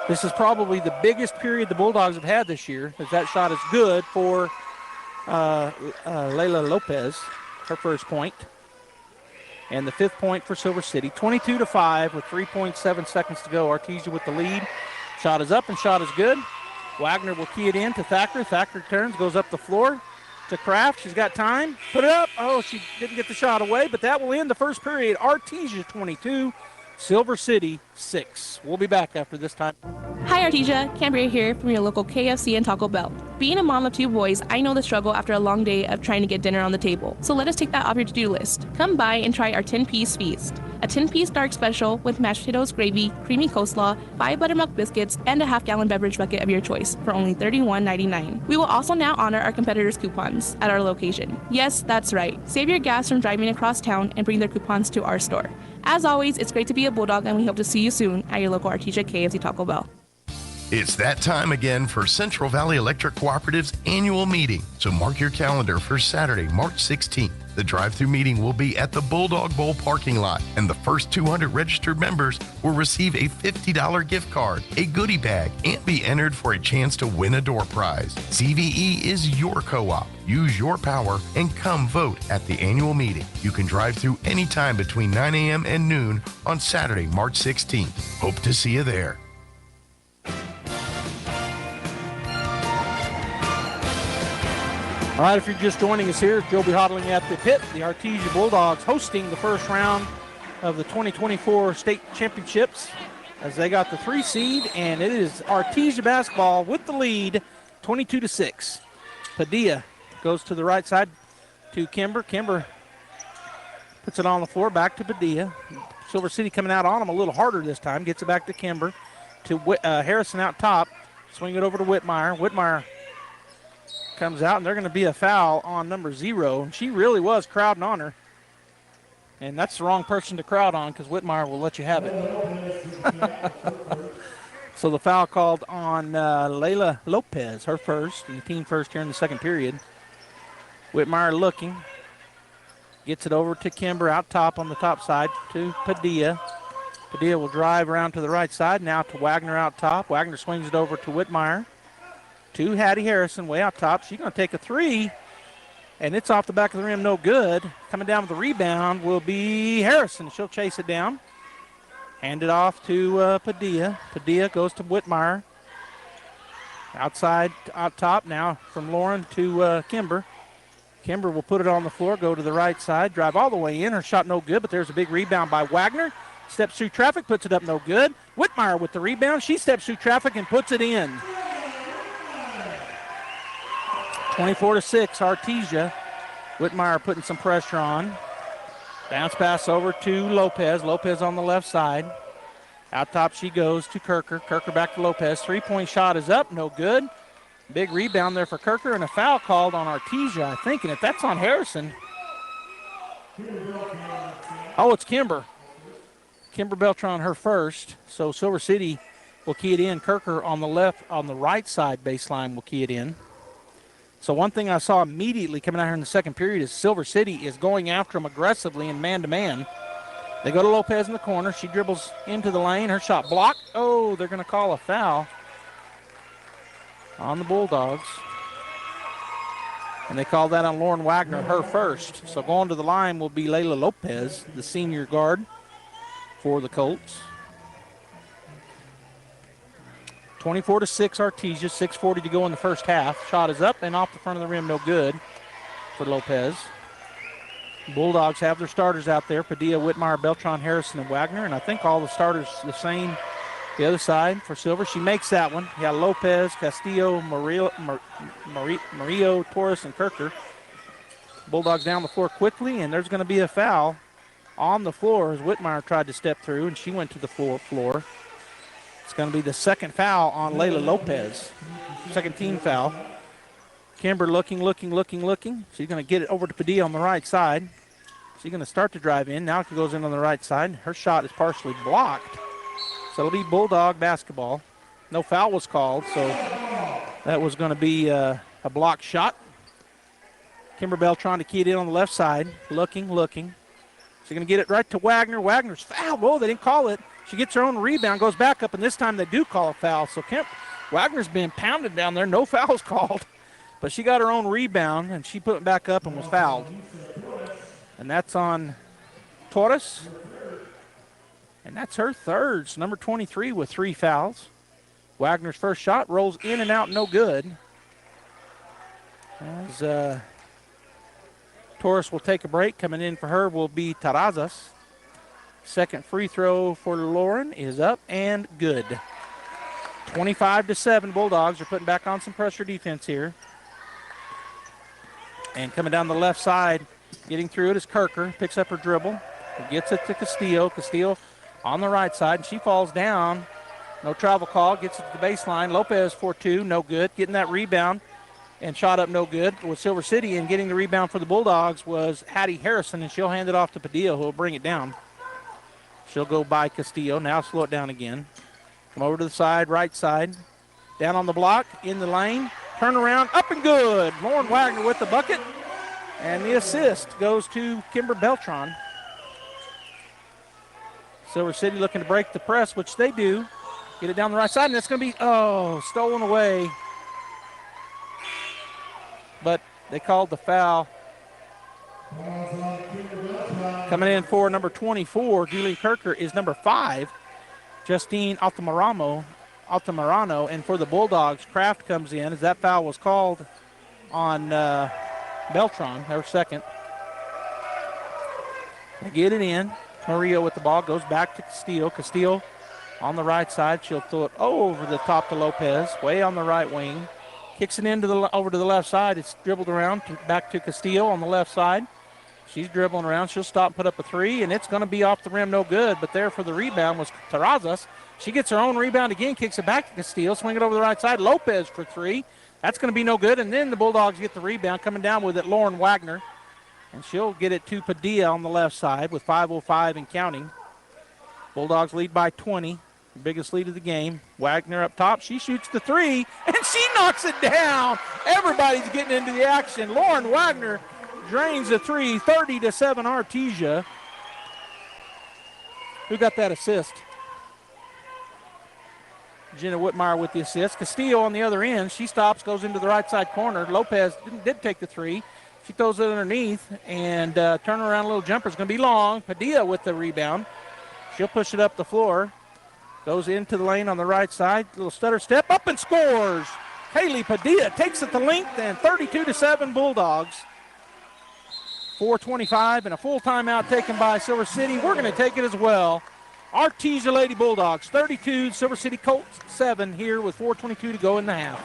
This is probably the biggest period the Bulldogs have had this year, as that shot is good for Layla Lopez, her first point. And the 5th point for Silver City. 22-5 with 3.7 seconds to go. Artesia with the lead. Shot is up and shot is good. Wagner will key it in to Thacker. Thacker turns, goes up the floor to Kraft. She's got time. Put it up. Oh, she didn't get the shot away, but that will end the first period. Artesia 22, Silver City 6. We'll be back after this time. Hi Artesia, Cambria here from your local KFC and Taco Bell. Being a mom of 2 boys, I know the struggle after a long day of trying to get dinner on the table. So let us take that off your to-do list. Come by and try our 10-piece feast. A 10-piece dark special with mashed potatoes, gravy, creamy coleslaw, 5 buttermilk biscuits, and a half-gallon beverage bucket of your choice for only $31.99. We will also now honor our competitors' coupons at our location. Yes, that's right. Save your gas from driving across town and bring their coupons to our store. As always, it's great to be a Bulldog, and we hope to see you soon at your local Artesia KFC Taco Bell. It's that time again for Central Valley Electric Cooperative's annual meeting, so mark your calendar for Saturday, March 16th. The drive-through meeting will be at the Bulldog Bowl parking lot, and the first 200 registered members will receive a $50 gift card, a goodie bag, and be entered for a chance to win a door prize. CVE is your co-op. Use your power and come vote at the annual meeting. You can drive through anytime between 9 a.m. and noon on Saturday, March 16th. Hope to see you there. All right, if you're just joining us here, Joe Hodling at the pit. The Artesia Bulldogs hosting the first round of the 2024 state championships as they got the 3 seed, and it is Artesia basketball with the lead, 22-6. Padilla goes to the right side to Kimber. Kimber puts it on the floor, back to Padilla. Silver City coming out on him a little harder this time. Gets it back to Kimber. To Harrison out top. Swing it over to Whitmire. Whitmire comes out, and they're going to be a foul on number 0. She really was crowding on her. And that's the wrong person to crowd on because Whitmire will let you have it. So the foul called on Layla Lopez, her first, and the team first here in the second period. Whitmire looking. Gets it over to Kimber out top on the top side to Padilla. Padilla will drive around to the right side, now to Wagner out top. Wagner swings it over to Whitmire. To Hattie Harrison way out top. She's going to take a 3, and it's off the back of the rim, no good. Coming down with the rebound will be Harrison. She'll chase it down. Hand it off to Padilla. Padilla goes to Whitmire. Outside, out top now from Lauren to Kimber. Kimber will put it on the floor, go to the right side, drive all the way in. Her shot no good, but there's a big rebound by Wagner. Steps through traffic, puts it up no good. Whitmire with the rebound. She steps through traffic and puts it in. 24-6, Artesia. Whitmire putting some pressure on. Bounce pass over to Lopez. Lopez on the left side. Out top she goes to Kirker. Kirker back to Lopez. 3-point shot is up, no good. Big rebound there for Kirker, and a foul called on Artesia, I think. And if that's on Harrison. Oh, it's Kimber. Kimber Beltran, her first. So Silver City will key it in. Kirker on the right side baseline will key it in. So one thing I saw immediately coming out here in the second period is Silver City is going after them aggressively in man-to-man. They go to Lopez in the corner. She dribbles into the lane. Her shot blocked. Oh, they're going to call a foul on the Bulldogs. And they call that on Lauren Wagner, her first. So going to the line will be Layla Lopez, the senior guard for the Colts. 24-6 Artesia, 6:40 to go in the first half. Shot is up and off the front of the rim, no good for Lopez. Bulldogs have their starters out there, Padilla, Whitmire, Beltran, Harrison, and Wagner, and I think all the starters the same the other side for Silver. She makes that one. You got Lopez, Castillo, Murillo, Torres, and Kirker. Bulldogs down the floor quickly, and there's going to be a foul on the floor as Whitmire tried to step through, and she went to the floor. It's going to be the second foul on Layla Lopez. Second team foul. Kimber looking. She's going to get it over to Padilla on the right side. She's going to start to drive in. Now she goes in on the right side. Her shot is partially blocked. So it'll be Bulldog basketball. No foul was called, so that was going to be a blocked shot. Kimber Bell trying to key it in on the left side. Looking. She's going to get it right to Wagner. Wagner's fouled. Whoa, they didn't call it. She gets her own rebound, goes back up, and this time they do call a foul. So Wagner's been pounded down there. No fouls called. But she got her own rebound, and she put it back up and was fouled. And that's on Torres. And that's her third. So number 23 with 3 fouls. Wagner's first shot rolls in and out, no good. As Torres will take a break. Coming in for her will be Terrazas. Second free throw for Lauren is up and good. 25-7, Bulldogs are putting back on some pressure defense here. And coming down the left side, getting through it is Kirker. Picks up her dribble. Gets it to Castillo. Castillo on the right side, and she falls down. No travel call. Gets it to the baseline. Lopez for 2, no good. Getting that rebound and shot up no good with Silver City. And getting the rebound for the Bulldogs was Hattie Harrison, and she'll hand it off to Padilla, who will bring it down. She'll go by Castillo. Now slow it down again. Come over to the side, right side. Down on the block, in the lane. Turn around, up and good. Lauren Wagner with the bucket. And the assist goes to Kimber Beltran. Silver City looking to break the press, which they do. Get it down the right side, and it's going to be, stolen away. But they called the foul. Coming in for number 24, Julie Kirker, is number 5, Justine Altamirano. And for the Bulldogs, Kraft comes in as that foul was called on Beltran, her second. They get it in. Maria with the ball goes back to Castillo. Castillo on the right side. She'll throw it over the top to Lopez, way on the right wing. Kicks it over to the left side. It's dribbled around back to Castillo on the left side. She's dribbling around. She'll stop and put up a 3, and it's going to be off the rim, no good. But there for the rebound was Terrazas. She gets her own rebound again, kicks it back to Castillo, swing it over the right side. Lopez for 3. That's going to be no good. And then the Bulldogs get the rebound. Coming down with it, Lauren Wagner. And she'll get it to Padilla on the left side with 5:05 and counting. Bulldogs lead by 20. The biggest lead of the game. Wagner up top. She shoots the 3, and she knocks it down. Everybody's getting into the action. Lauren Wagner drains the 3, 30-7 Artesia. Who got that assist? Jenna Whitmire with the assist. Castillo on the other end. She stops, goes into the right side corner. Lopez did take the 3. She throws it underneath, and turn around little jumper is going to be long. Padilla with the rebound. She'll push it up the floor. Goes into the lane on the right side. Little stutter step up and scores. Haley Padilla takes it to length, and 32-7 Bulldogs. 4:25 and a full timeout taken by Silver City. We're going to take it as well. Artesia Lady Bulldogs 32, Silver City Colts 7 here with 4:22 to go in the half.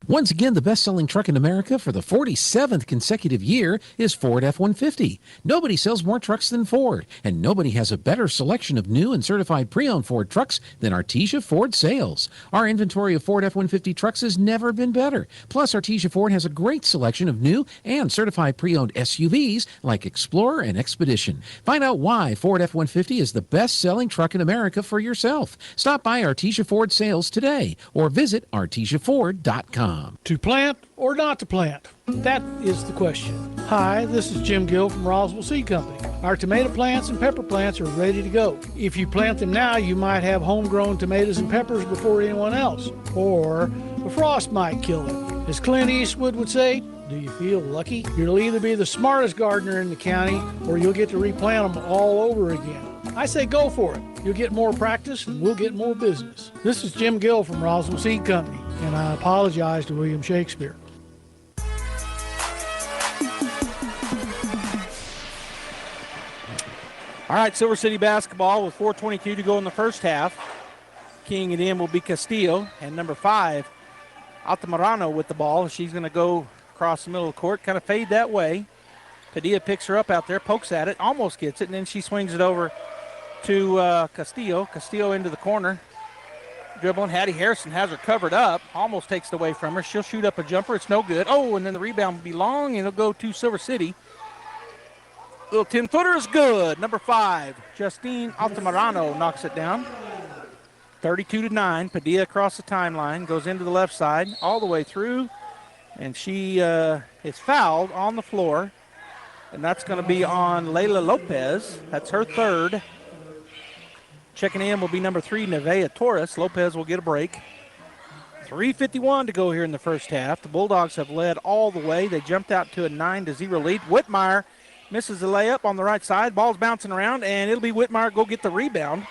Once again, the best-selling truck in America for the 47th consecutive year is Ford F-150. Nobody sells more trucks than Ford, and nobody has a better selection of new and certified pre-owned Ford trucks than Artesia Ford Sales. Our inventory of Ford F-150 trucks has never been better. Plus, Artesia Ford has a great selection of new and certified pre-owned SUVs like Explorer and Expedition. Find out why Ford F-150 is the best-selling truck in America for yourself. Stop by Artesia Ford Sales today or visit artesiaford.com. To plant or not to plant? That is the question. Hi, this is Jim Gill from Roswell Seed Company. Our tomato plants and pepper plants are ready to go. If you plant them now, you might have homegrown tomatoes and peppers before anyone else, or the frost might kill them. As Clint Eastwood would say, do you feel lucky? You'll either be the smartest gardener in the county, or you'll get to replant them all over again. I say go for it. You'll get more practice and we'll get more business. This is Jim Gill from Roswell Seed Company, and I apologize to William Shakespeare. All right, Silver City basketball with 4:22 to go in the first half. Keying it in will be Castillo, and number 5, Altamirano with the ball. She's going to go across the middle of the court, kind of fade that way. Padilla picks her up out there, pokes at it, almost gets it, and then she swings it over to Castillo. Castillo into the corner. Dribbling. Hattie Harrison has her covered up. Almost takes it away from her. She'll shoot up a jumper. It's no good. Oh, and then the rebound will be long, and it'll go to Silver City. Little 10-footer is good. Number 5, Justine Altamirano knocks it down. 32-9. Padilla across the timeline. Goes into the left side all the way through. And she is fouled on the floor. And that's going to be on Layla Lopez. That's her third. Checking in will be number 3, Nevaeh Torres. Lopez will get a break. 3:51 to go here in the first half. The Bulldogs have led all the way. They jumped out to a 9-0 lead. Whitmire misses the layup on the right side. Ball's bouncing around, and it'll be Whitmire go get the rebound.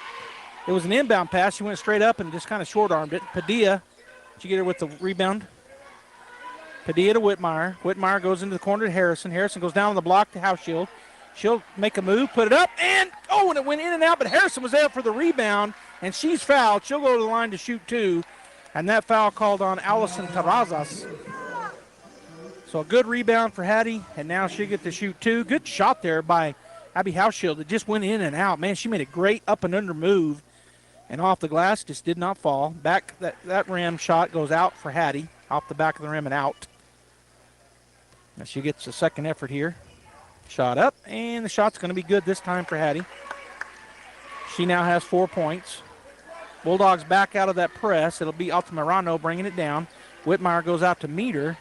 It was an inbound pass. She went straight up and just kind of short-armed it. Padilla, did you get her with the rebound? Padilla to Whitmire. Whitmire goes into the corner to Harrison. Harrison goes down on the block to Hauschild. She'll make a move, put it up, and it went in and out, but Harrison was there for the rebound, and she's fouled. She'll go to the line to shoot 2, and that foul called on Allison Terrazas. So a good rebound for Hattie, and now she'll get to shoot 2. Good shot there by Abby Hauschild. It just went in and out. Man, she made a great up and under move, and off the glass, just did not fall. Back that rim shot goes out for Hattie, off the back of the rim and out. Now she gets a second effort here. Shot up, and the shot's going to be good this time for Hattie. She now has 4 points. Bulldogs back out of that press. It'll be Altamirano bringing it down. Whitmire goes out to meet her.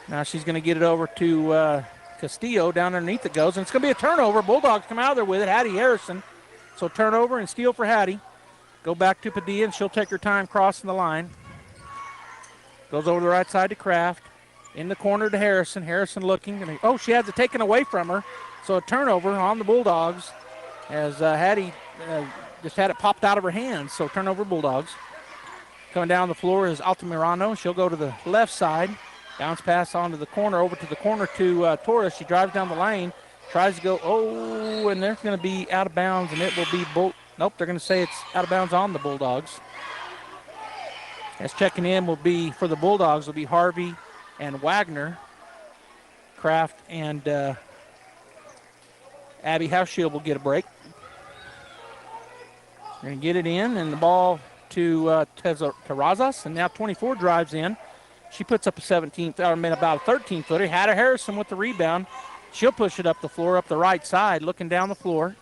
Now she's going to get it over to Castillo. Down underneath it goes, and it's going to be a turnover. Bulldogs come out of there with it. Hattie Harrison. So turnover and steal for Hattie. Go back to Padilla, and she'll take her time crossing the line. Goes over to the right side to Kraft. In the corner to Harrison. Harrison looking. She has it taken away from her. So a turnover on the Bulldogs as Hattie just had it popped out of her hands. So turnover Bulldogs. Coming down the floor is Altamirano. She'll go to the left side. Bounce pass onto the corner, over to the corner to Torres. She drives down the lane. Tries to go, and they're going to be out of bounds, and it will be nope, they're going to say it's out of bounds on the Bulldogs. As checking in will be, for the Bulldogs, will be Harvey and Wagner. Kraft and Abby Hauschild will get a break. They're going to get it in, and the ball to Terrazas, and now 24 drives in. She puts up about a 13-footer. Hattie Harrison with the rebound. She'll push it up the floor, up the right side, looking down the floor.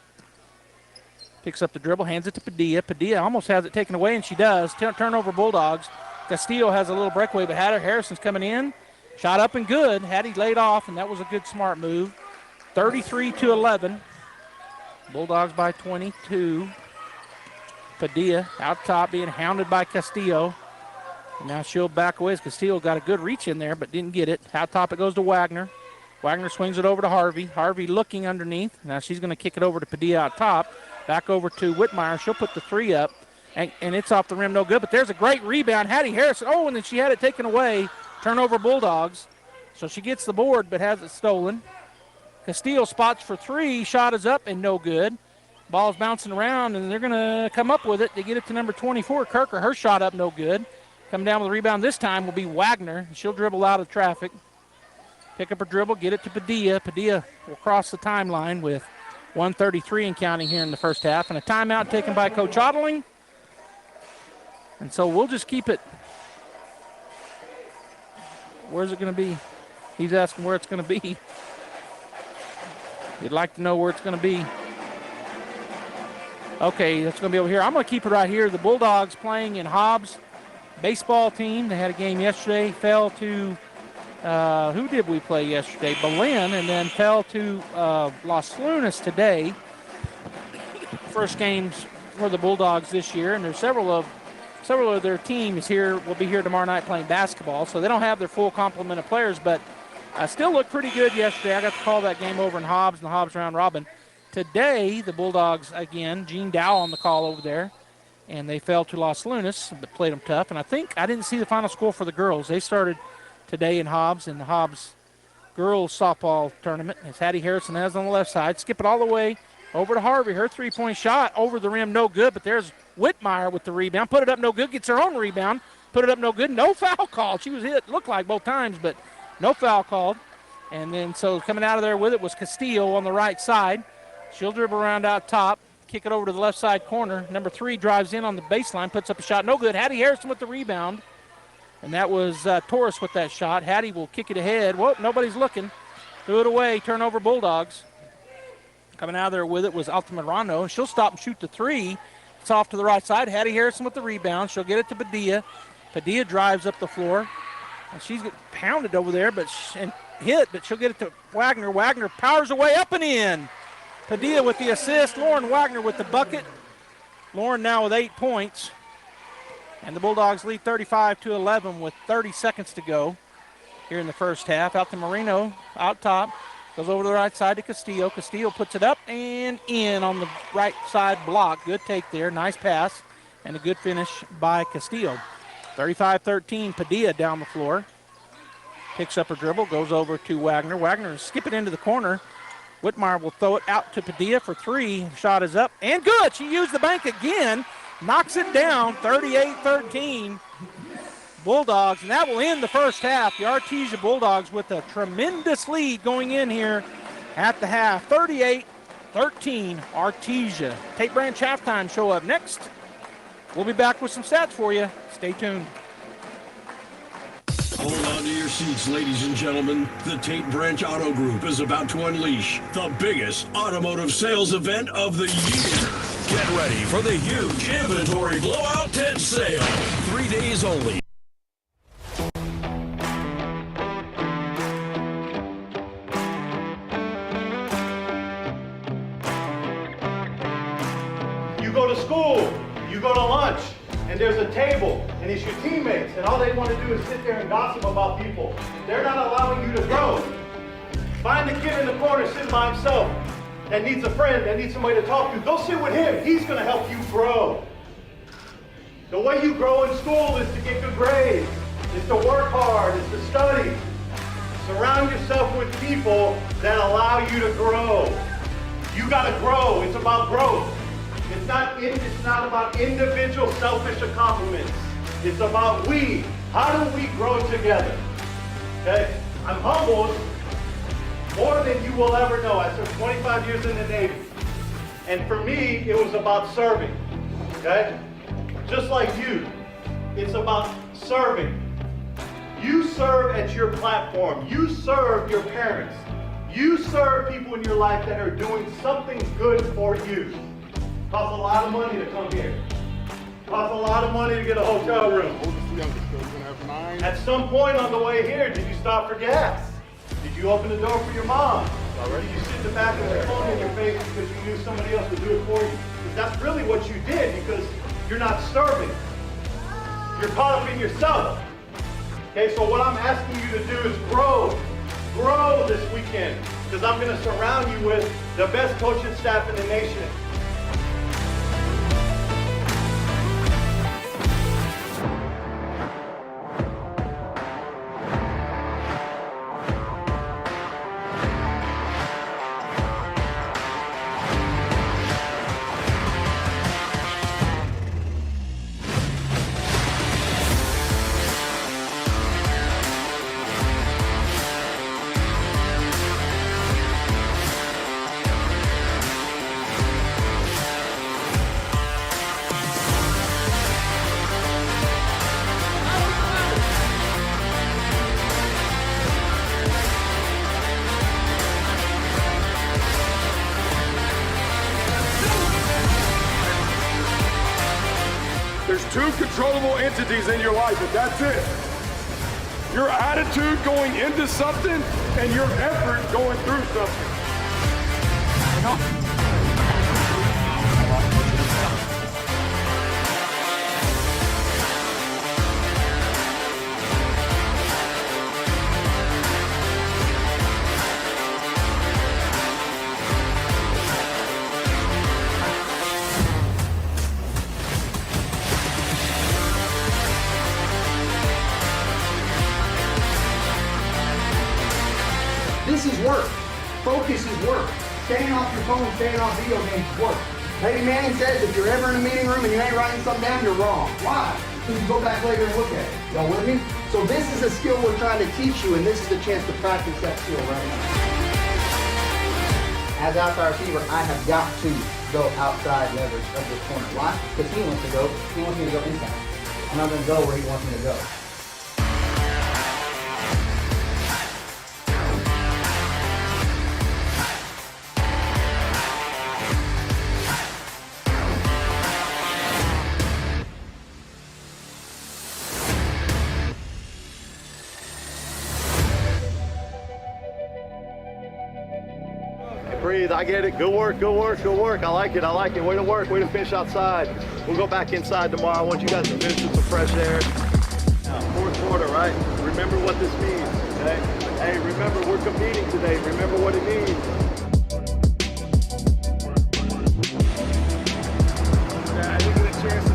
Picks up the dribble, hands it to Padilla. Padilla almost has it taken away, and she does. Turnover Bulldogs. Castillo has a little breakaway, but Hattie Harrison's coming in. Shot up and good. Hattie laid off, and that was a good, smart move. 33-11. Bulldogs by 22. Padilla out top being hounded by Castillo. And now she'll back away as Castillo got a good reach in there, but didn't get it. Out top it goes to Wagner. Wagner swings it over to Harvey. Harvey looking underneath. Now she's going to kick it over to Padilla out top. Back over to Whitmire. She'll put the 3 up, and it's off the rim, no good. But there's a great rebound. Hattie Harrison. And then she had it taken away. Turnover Bulldogs. So she gets the board but has it stolen. Castillo spots for 3. Shot is up and no good. Ball's bouncing around, and they're going to come up with it. They get it to number 24, Kirker. Her shot up, no good. Coming down with the rebound this time will be Wagner. She'll dribble out of traffic. Pick up her dribble, get it to Padilla. Padilla will cross the timeline with 1:33 and counting here in the first half. And a timeout taken by Coach Otterling. And so we'll just keep it. Where's it going to be? He's asking where it's going to be. You'd like to know where it's going to be. Okay, that's going to be over here. I'm going to keep it right here. The Bulldogs playing in Hobbs baseball team. They had a game yesterday. Fell to, who did we play yesterday? Belen, and then fell to Los Lunas today. First games for the Bulldogs this year, and there's several of their teams here will be here tomorrow night playing basketball, so they don't have their full complement of players, but still looked pretty good yesterday. I got to call that game over in Hobbs in the Hobbs round robin. Today, the Bulldogs, again, Gene Dow on the call over there, and they fell to Los Lunas, but played them tough. And I didn't see the final score for the girls. They started today in Hobbs, in the Hobbs girls softball tournament, as Hattie Harrison has on the left side. Skip it all the way over to Harvey. Her three-point shot over the rim, no good, but there's Whitmire with the rebound. Put it up, no good. Gets her own rebound. Put it up, no good. No foul called. She was hit, looked like both times, but no foul called. And then so coming out of there with it was Castillo on the right side. She'll dribble around out top, kick it over to the left side corner. Number 3 drives in on the baseline, puts up a shot, no good. Hattie Harrison with the rebound. And that was Torres with that shot. Hattie will kick it ahead. Whoa, nobody's looking. Threw it away, turnover Bulldogs. Coming out of there with it was Altamirano. She'll stop and shoot the 3. It's off to the right side. Hattie Harrison with the rebound. She'll get it to Padilla. Padilla drives up the floor. And she's pounded over there, but hit, but she'll get it to Wagner. Wagner powers away up and in. Padilla with the assist. Lauren Wagner with the bucket. Lauren now with 8 points. And the Bulldogs lead 35-11 with 30 seconds to go here in the first half. Out to Marino, out top. Goes over to the right side to Castillo. Castillo puts it up and in on the right side block. Good take there. Nice pass. And a good finish by Castillo. 35-13, Padilla down the floor. Picks up her dribble, goes over to Wagner. Wagner will skip it into the corner. Whitmire will throw it out to Padilla for 3. Shot is up and good. She used the bank again. Knocks it down, 38-13. Bulldogs, and that will end the first half. The Artesia Bulldogs with a tremendous lead going in here at the half. 38-13, Artesia. Tate Branch halftime show up next. We'll be back with some stats for you. Stay tuned. Hold on to your seats, ladies and gentlemen. The Tate Branch Auto Group is about to unleash the biggest automotive sales event of the year. Get ready for the huge inventory blowout tent sale. 3 days only. You go to school, you go to lunch, and there's a table, and it's your teammates, and all they want to do is sit there and gossip about people. They're not allowing you to grow. Find the kid in the corner sitting by himself that needs a friend, that needs somebody to talk to. Go sit with him. He's going to help you grow. The way you grow in school is to get good grades, is to work hard, is to study. Surround yourself with people that allow you to grow. You got to grow. It's about growth. It's not about individual selfish accomplishments. It's about we. How do we grow together? Okay? I'm humbled more than you will ever know. I served 25 years in the Navy. And for me, it was about serving. Okay? Just like you. It's about serving. You serve at your platform. You serve your parents. You serve people in your life that are doing something good for you. Costs a lot of money to come here. Costs a lot of money to get a hotel room. At some point on the way here, did you stop for gas? Did you open the door for your mom? Did you sit in the back with your phone in your face because you knew somebody else would do it for you? Because that's really what you did, because you're not serving. You're caught up in yourself. Okay, so what I'm asking you to do is grow. Grow this weekend, because I'm going to surround you with the best coaching staff in the nation. There's 2 controllable entities in your life, but that's it. Your attitude going into something and your effort going through something. This is work. Focus is work. Staying off your phone, staying off video games is work. Lady Manning says if you're ever in a meeting room and you ain't writing something down, you're wrong. Why? Because you go back later and look at it. Y'all with me? So this is a skill we're trying to teach you, and this is the chance to practice that skill right now. As outside receiver, I have got to go outside leverage of this corner. Why? Because he wants me to go inside. I'm not going to go where he wants me to go. breathe. I get it. Good work, good work, good work. I like it, I like it. Way to work, way to finish outside. We'll go back inside tomorrow. I want you guys to finish with some fresh air. Now, fourth quarter, right? Remember what this means, okay? Hey, remember, we're competing today. Remember what it means. Yeah, I didn't get a chance to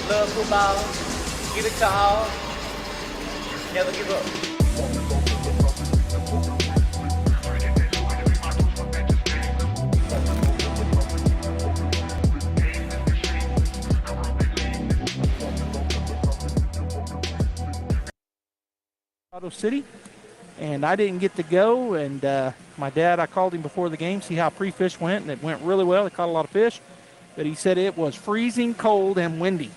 love football, get a call, never give up. Colorado City, and I didn't get to go, and my dad, I called him before the game, see how pre-fish went, and it went really well. They caught a lot of fish, but he said it was freezing cold and windy.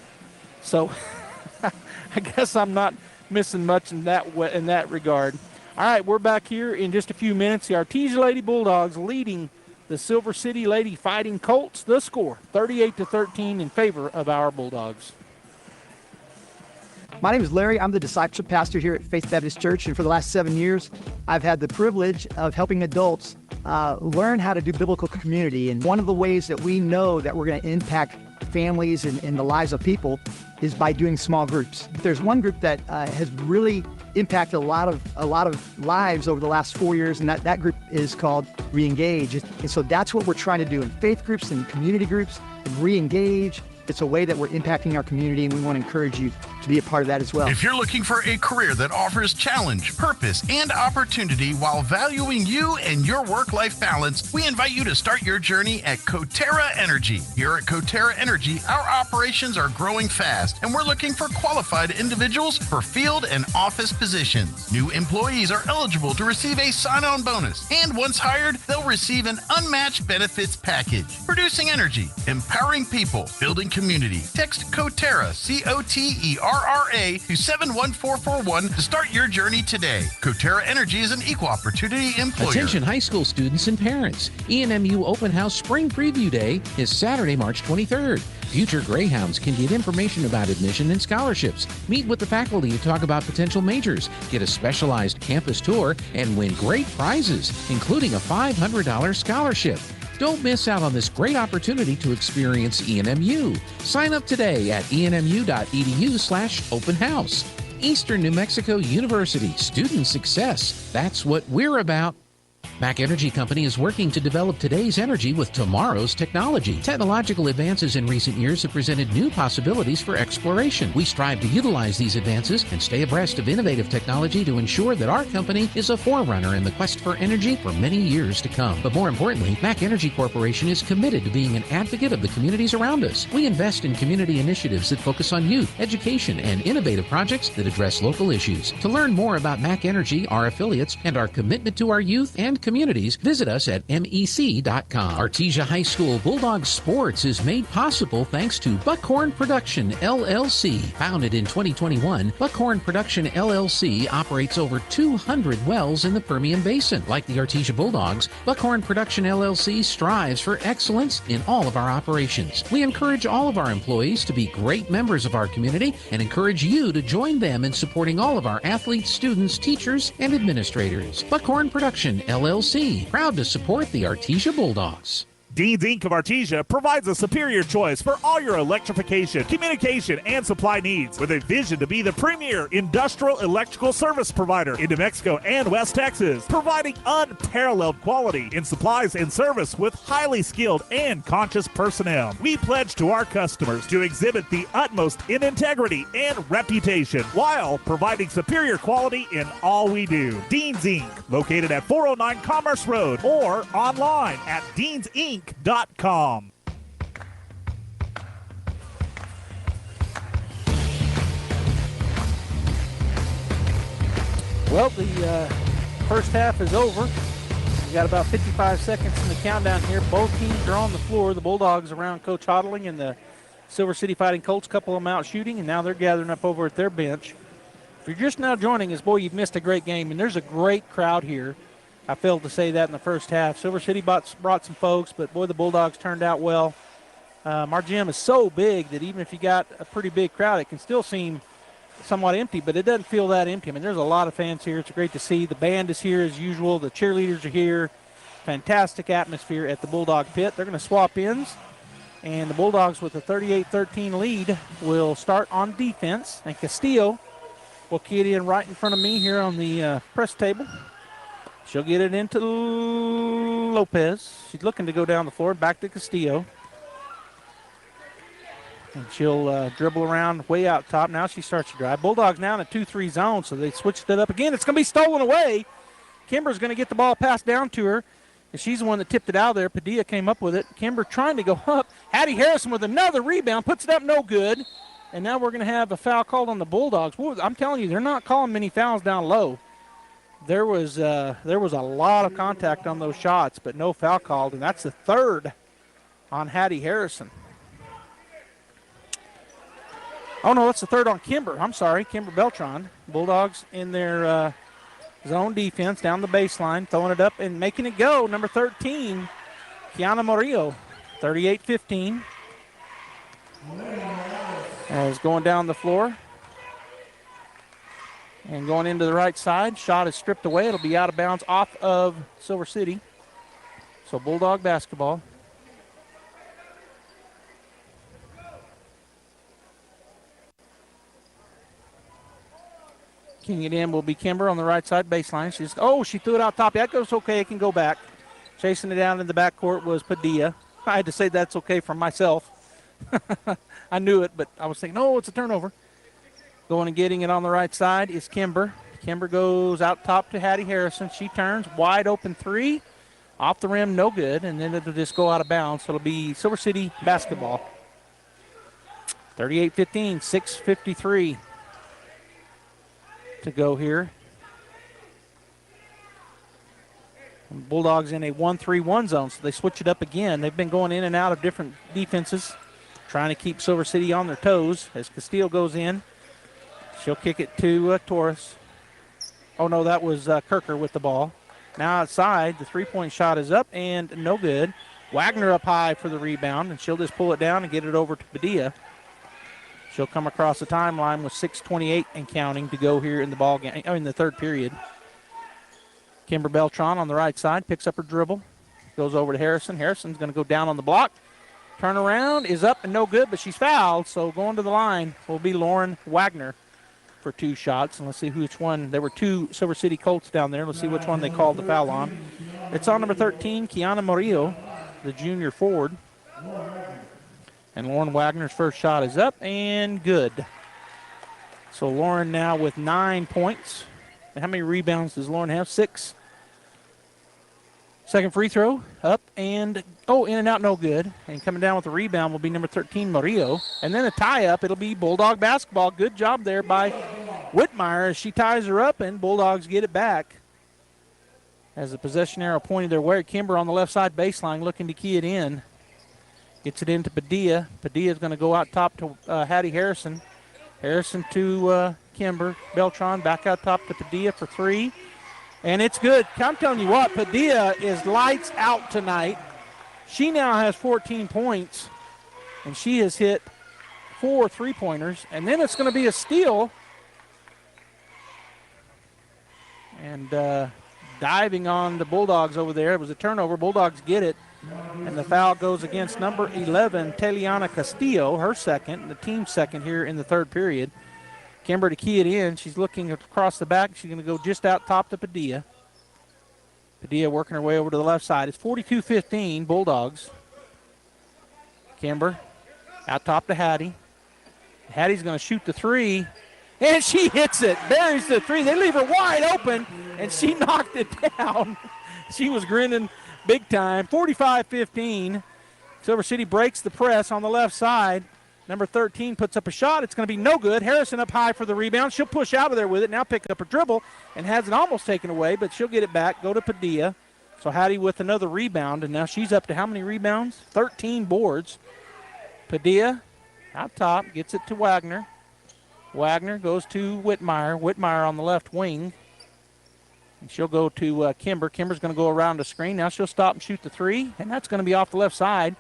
So I guess I'm not missing much in that regard. All right, we're back here in just a few minutes. The Artesia Lady Bulldogs leading the Silver City Lady Fighting Colts. The score, 38-13 in favor of our Bulldogs. My name is Larry. I'm the discipleship pastor here at Faith Baptist Church, and for the last 7 years, I've had the privilege of helping adults learn how to do biblical community. And one of the ways that we know that we're going to impact families and the lives of people is by doing small groups. There's one group that has really impacted a lot of lives over the last 4 years, and that group is called Re-Engage. And so that's what we're trying to do in faith groups and community groups, and Re-Engage. It's a way that we're impacting our community, and we want to encourage you to be a part of that as well. If you're looking for a career that offers challenge, purpose, and opportunity while valuing you and your work-life balance, we invite you to start your journey at Coterra Energy. Here at Coterra Energy, our operations are growing fast, and we're looking for qualified individuals for field and office positions. New employees are eligible to receive a sign-on bonus, and once hired, they'll receive an unmatched benefits package. Producing energy, empowering people, building community. Text Coterra, C-O-T-E-R-R-A to 71441 to start your journey today. Coterra Energy is an equal opportunity employer. Attention high school students and parents. ENMU Open House Spring Preview Day is Saturday, March 23rd. Future Greyhounds can get information about admission and scholarships. Meet with the faculty to talk about potential majors, get a specialized campus tour, and win great prizes, including a $500 scholarship. Don't miss out on this great opportunity to experience ENMU. Sign up today at enmu.edu/open house. Eastern New Mexico University, student success. That's what we're about. Mac Energy Company is working to develop today's energy with tomorrow's technology. Technological advances in recent years have presented new possibilities for exploration. We strive to utilize these advances and stay abreast of innovative technology to ensure that our company is a forerunner in the quest for energy for many years to come. But more importantly, Mac Energy Corporation is committed to being an advocate of the communities around us. We invest in community initiatives that focus on youth, education, and innovative projects that address local issues. To learn more about Mac Energy, our affiliates, and our commitment to our youth and communities, visit us at mec.com. Artesia High School Bulldog Sports is made possible thanks to Buckhorn Production, LLC. Founded in 2021, Buckhorn Production, LLC operates over 200 wells in the Permian Basin. Like the Artesia Bulldogs, Buckhorn Production, LLC strives for excellence in all of our operations. We encourage all of our employees to be great members of our community and encourage you to join them in supporting all of our athletes, students, teachers, and administrators. Buckhorn Production, LLC, proud to support the Artesia Bulldogs. Dean's Inc. of Artesia provides a superior choice for all your electrification, communication, and supply needs with a vision to be the premier industrial electrical service provider in New Mexico and West Texas, providing unparalleled quality in supplies and service with highly skilled and conscious personnel. We pledge to our customers to exhibit the utmost in integrity and reputation while providing superior quality in all we do. Dean's Inc., located at 409 Commerce Road or online at deansinc.com. Well, the first half is over. We got about 55 seconds in the countdown here. Both teams are on the floor. The Bulldogs around Coach Hodling and the Silver City Fighting Colts, a couple of them out shooting, and now they're gathering up over at their bench. If you're just now joining us, boy, you've missed a great game, and there's a great crowd here. I failed to say that in the first half. Silver City brought some folks, but, boy, the Bulldogs turned out well. Our gym is so big that even if you got a pretty big crowd, it can still seem somewhat empty, but it doesn't feel that empty. I mean, there's a lot of fans here. It's great to see. The band is here as usual. The cheerleaders are here. Fantastic atmosphere at the Bulldog pit. They're going to swap ends, and the Bulldogs with a 38-13 lead will start on defense, and Castillo will key it in right in front of me here on the press table. She'll get it into Lopez. She's looking to go down the floor, back to Castillo. And she'll dribble around way out top. Now she starts to drive. Bulldogs now in a 2-3 zone, so they switched it up again. It's going to be stolen away. Kimber's going to get the ball passed down to her, and she's the one that tipped it out there. Padilla came up with it. Kimber trying to go up. Hattie Harrison with another rebound, puts it up, no good. And now we're going to have a foul called on the Bulldogs. Boy, I'm telling you, they're not calling many fouls down low. There was a lot of contact on those shots, but no foul called, and that's the third on Hattie Harrison. Oh, no, that's the third on Kimber. I'm sorry, Kimber Beltran. Bulldogs in their zone defense down the baseline, throwing it up and making it go. Number 13, Kiana Murillo, 38-15. As going down the floor. And going into the right side. Shot is stripped away. It'll be out of bounds off of Silver City. So Bulldog basketball. Kicking it in will be Kimber on the right side baseline. She threw it out top. That goes okay. It can go back. Chasing it down in the backcourt was Padilla. I had to say that's okay for myself. I knew it, but I was thinking, no, it's a turnover. Going and getting it on the right side is Kimber. Kimber goes out top to Hattie Harrison. She turns, wide open three. Off the rim, no good, and then it'll just go out of bounds. So it'll be Silver City basketball. 38-15, 6:53 to go here. And Bulldogs in a 1-3-1 zone, so they switch it up again. They've been going in and out of different defenses, trying to keep Silver City on their toes as Castillo goes in. She'll kick it to Torres. Oh, no, that was Kirker with the ball. Now outside, the three-point shot is up and no good. Wagner up high for the rebound, and she'll just pull it down and get it over to Padilla. She'll come across the timeline with 6:28 and counting to go here in the ball game, in the third period. Kimber Beltran on the right side picks up her dribble, goes over to Harrison. Harrison's going to go down on the block. Turnaround is up and no good, but she's fouled, so going to the line will be Lauren Wagner for two shots. And let's see which one. There were two Silver City Colts down there. Let's see which one they called the foul on. It's on number 13, Kiana Murillo, the junior forward. And Lauren Wagner's first shot is up and good. So Lauren now with 9 points. And how many rebounds does Lauren have? 6. Second free throw, up and, in and out, no good. And coming down with the rebound will be number 13, Murillo. And then a tie-up, it'll be Bulldog basketball. Good job there by Whitmire as she ties her up, and Bulldogs get it back. As the possession arrow pointed their way, Kimber on the left side baseline looking to key it in. Gets it into Padilla. Padilla's going to go out top to Hattie Harrison. Harrison to Kimber. Beltran back out top to Padilla for three. And it's good. I'm telling you what, Padilla is lights out tonight. She now has 14 points, and she has hit 4 3-pointers. And then it's going to be a steal. And diving on the Bulldogs over there. It was a turnover. Bulldogs get it. And the foul goes against number 11, Teliana Castillo, her second, the team's second here in the third period. Kimber to key it in. She's looking across the back. She's going to go just out top to Padilla. Padilla working her way over to the left side. It's 42-15, Bulldogs. Kimber out top to Hattie. Hattie's going to shoot the three, and she hits it. Buries the three. They leave her wide open, and she knocked it down. She was grinning big time. 45-15. Silver City breaks the press on the left side. Number 13 puts up a shot. It's going to be no good. Harrison up high for the rebound. She'll push out of there with it. Now pick up her dribble and has it almost taken away, but she'll get it back. Go to Padilla. So Hattie with another rebound, and now she's up to how many rebounds? 13 boards. Padilla out top, gets it to Wagner. Wagner goes to Whitmire. Whitmire on the left wing. And she'll go to Kimber. Kimber's going to go around the screen. Now she'll stop and shoot the three, and that's going to be off the left side.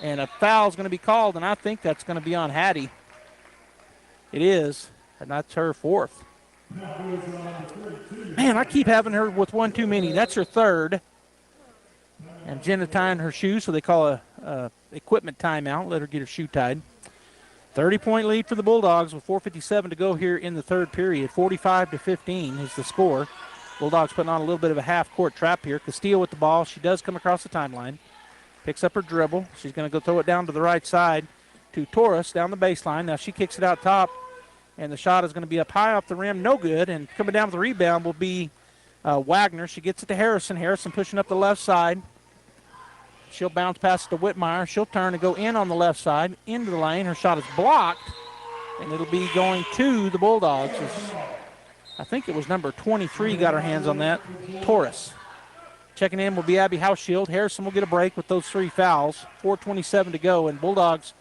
And a foul's going to be called, and I think that's going to be on Hattie. It is, and that's her fourth. Man, I keep having her with one too many. That's her third. And Jenna tying her shoe, so they call a equipment timeout. Let her get her shoe tied. 30-point lead for the Bulldogs with 4:57 to go here in the third period. 45-15 is the score. Bulldogs putting on a little bit of a half-court trap here. Castillo with the ball. She does come across the timeline. Picks up her dribble. She's going to go throw it down to the right side to Torres down the baseline. Now she kicks it out top, and the shot is going to be up high off the rim. No good. And coming down with the rebound will be Wagner. She gets it to Harrison. Harrison pushing up the left side. She'll bounce past it to Whitmire. She'll turn and go in on the left side into the lane. Her shot is blocked, and it'll be going to the Bulldogs. I think it was number 23 got her hands on that, Torres. Checking in will be Abby Hauschild. Harrison will get a break with those three fouls. 4:27 to go, and Bulldogs,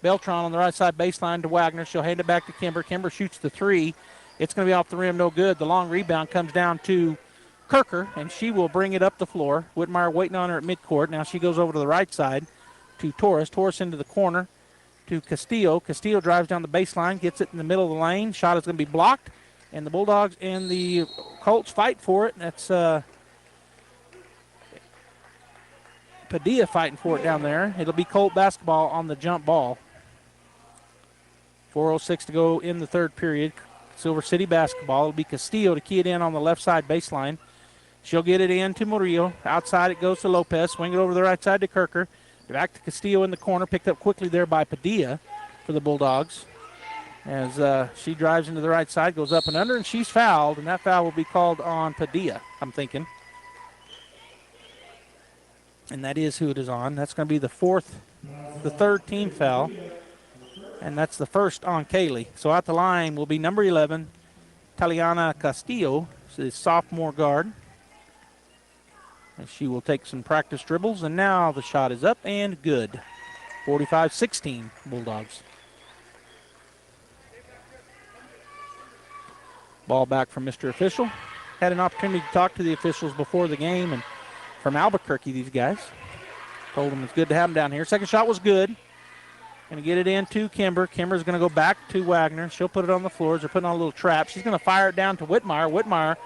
Beltran on the right side baseline to Wagner. She'll hand it back to Kimber. Kimber shoots the three. It's going to be off the rim, no good. The long rebound comes down to Kirker, and she will bring it up the floor. Whitmire waiting on her at midcourt. Now she goes over to the right side to Torres. Torres into the corner to Castillo. Castillo drives down the baseline, gets it in the middle of the lane. Shot is going to be blocked, and the Bulldogs and the Colts fight for it. That's Padilla fighting for it down there. It'll be Colt basketball on the jump ball. 4:06 to go in the third period. Silver City basketball. It'll be Castillo to key it in on the left side baseline. She'll get it in to Murillo. Outside it goes to Lopez. Swing it over the right side to Kirker. Back to Castillo in the corner. Picked up quickly there by Padilla for the Bulldogs. As she drives into the right side, goes up and under, and she's fouled. And that foul will be called on Padilla, I'm thinking. And that is who it is on. That's going to be the third team foul. And that's the first on Kaylee. So at the line will be number 11, Taliana Castillo, the sophomore guard. And she will take some practice dribbles. And now the shot is up and good. 45-16 Bulldogs. Ball back from Mr. Official. Had an opportunity to talk to the officials before the game, and from Albuquerque, these guys. Told them it's good to have them down here. Second shot was good. Going to get it into Kimber. Kimber's going to go back to Wagner. She'll put it on the floor. They're putting on a little trap. She's going to fire it down to Whitmire. Whitmire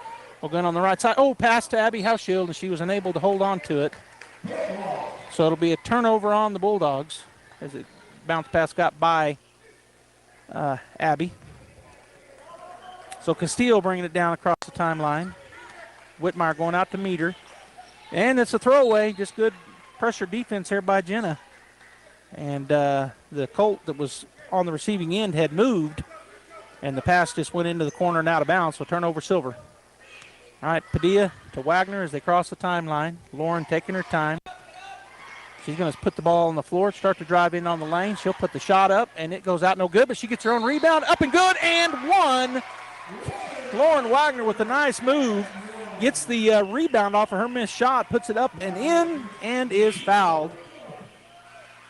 will go in on the right side. Oh, pass to Abby Hauschild, and she was unable to hold on to it. So it'll be a turnover on the Bulldogs as it bounce pass got by Abby. So Castillo bringing it down across the timeline. Whitmire going out to meet her. And it's a throwaway. Just good pressure defense here by Jenna. And the Colt that was on the receiving end had moved, and the pass just went into the corner and out of bounds, so turnover Silver. All right, Padilla to Wagner as they cross the timeline. Lauren taking her time. She's going to put the ball on the floor, start to drive in on the lane. She'll put the shot up, and it goes out no good, but she gets her own rebound. Up and good, and one. Lauren Wagner with a nice move. Gets the rebound off of her missed shot, puts it up and in, and is fouled.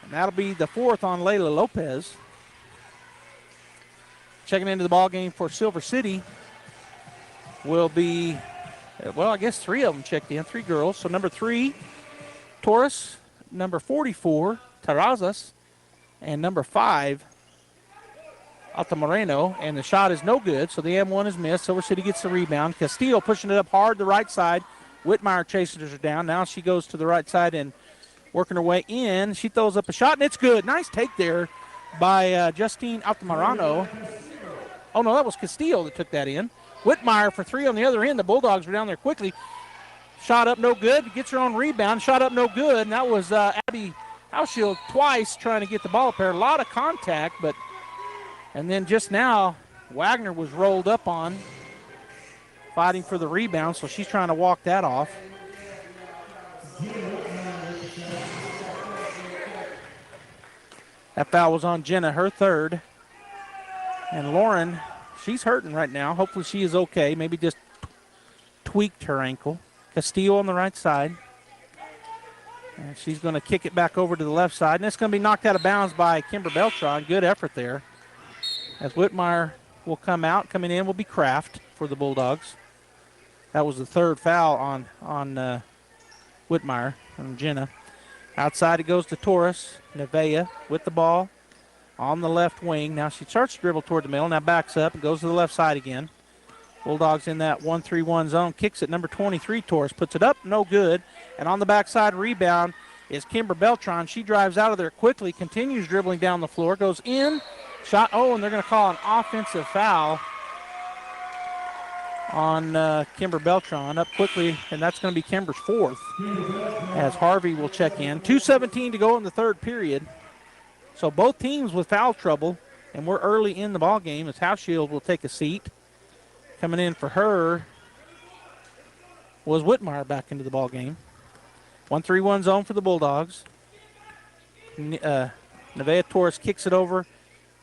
And that'll be the fourth on Layla Lopez. Checking into the ball game for Silver City will be, well, I guess three of them checked in, three girls. So number 3, Torres, number 44, Terrazas, and number 5, Alta Moreno, and the shot is no good, so the M1 is missed. Silver City gets the rebound. Castillo pushing it up hard the right side. Whitmire chasing her down. Now she goes to the right side and working her way in. She throws up a shot, and it's good. Nice take there by Justine Altamirano. Oh, no, that was Castillo that took that in. Whitmire for 3 on the other end. The Bulldogs were down there quickly. Shot up no good. Gets her own rebound. Shot up no good. And that was Abby Hauschild twice trying to get the ball up there. A lot of contact, but and then just now Wagner was rolled up on, fighting for the rebound, so she's trying to walk that off. That foul was on Jenna, her third. And Lauren, she's hurting right now. Hopefully she is okay. Maybe just tweaked her ankle. Castillo on the right side. And she's going to kick it back over to the left side. And it's going to be knocked out of bounds by Kimber Beltran. Good effort there. As Whitmire will come out. Coming in will be Kraft for the Bulldogs. That was the third foul on Whitmire from Jenna. Outside it goes to Torres. Nevea with the ball on the left wing. Now she starts to dribble toward the middle. Now backs up and goes to the left side again. Bulldogs in that 1-3-1 zone. Kicks it. Number 23, Torres puts it up. No good. And on the backside rebound is Kimber Beltran. She drives out of there quickly. Continues dribbling down the floor. Goes in. Shot. Oh, and they're going to call an offensive foul on Kimber Beltran up quickly, and that's going to be Kimber's fourth as Harvey will check in. 2:17 to go in the third period. So both teams with foul trouble, and we're early in the ball game as Hauschild will take a seat. Coming in for her was Whitmire back into the ball game. 1-3-1 zone for the Bulldogs. Nevea Torres kicks it over.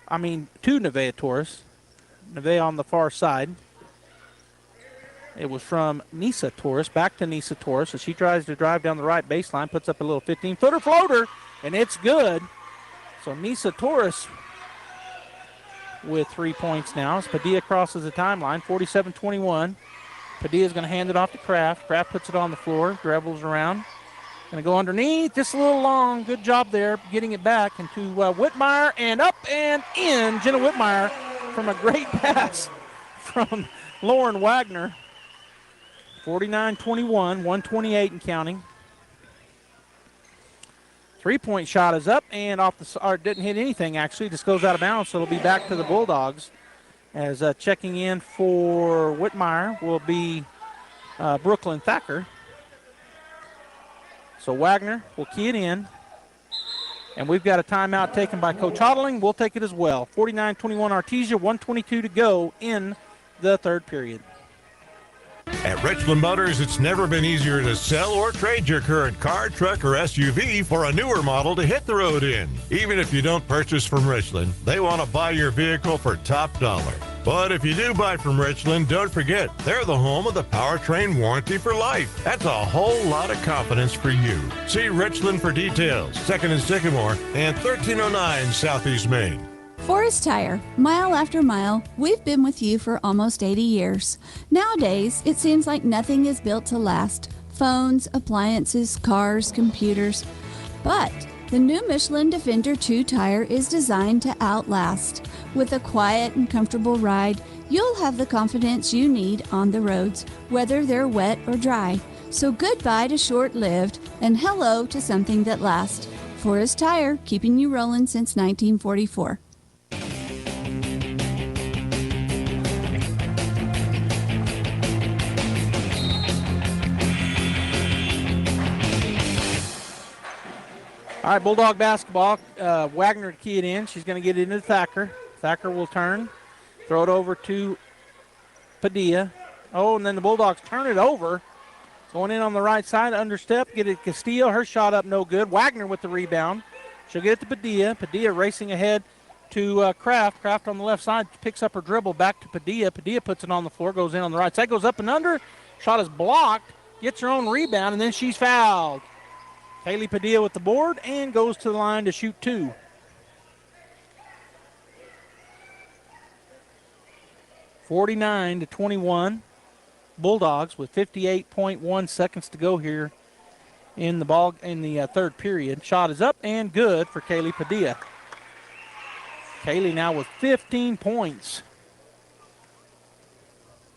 To Nevea Torres. Nevea on the far side. It was from Nisa Torres, back to Nisa Torres. So she tries to drive down the right baseline, puts up a little 15-footer floater, and it's good. So Nisa Torres with 3 points now as Padilla crosses the timeline, 47-21. Padilla's going to hand it off to Kraft. Kraft puts it on the floor, dribbles around. Going to go underneath, just a little long. Good job there, getting it back into Whitmire, and up and in. Jenna Whitmire from a great pass from Lauren Wagner. 49-21, 128 and counting. 3-point shot is up and off the, didn't hit anything actually, just goes out of bounds, so it'll be back to the Bulldogs. As checking in for Whitmire will be Brooklyn Thacker. So Wagner will key it in. And we've got a timeout taken by Coach Hodling. We'll take it as well. 49-21 Artesia, 1:22 to go in the third period. At Richland Motors, it's never been easier to sell or trade your current car, truck, or SUV for a newer model to hit the road in. Even if you don't purchase from Richland, they want to buy your vehicle for top dollar. But if you do buy from Richland, don't forget, they're the home of the powertrain warranty for life. That's a whole lot of confidence for you. See Richland for details. 2nd and Sycamore and 1309 Southeast Main. Forest Tire, mile after mile, we've been with you for almost 80 years. Nowadays, it seems like nothing is built to last. Phones, appliances, cars, computers. But the new Michelin Defender 2 tire is designed to outlast. With a quiet and comfortable ride, you'll have the confidence you need on the roads, whether they're wet or dry. So goodbye to short-lived and hello to something that lasts. Forest Tire, keeping you rolling since 1944. All right, Bulldog basketball. Wagner to key it in. She's going to get it into Thacker. Thacker will turn, throw it over to Padilla. Oh, and then the Bulldogs turn it over. Going in on the right side, understep, get it to Castillo. Her shot up, no good. Wagner with the rebound. She'll get it to Padilla. Padilla racing ahead to Kraft. Kraft on the left side picks up her dribble back to Padilla. Padilla puts it on the floor, goes in on the right side, goes up and under. Shot is blocked, gets her own rebound, and then she's fouled. Kaylee Padilla with the board and goes to the line to shoot two. (49-21). Bulldogs with 58.1 seconds to go here in the third period. Shot is up and good for Kaylee Padilla. Kaylee now with 15 points.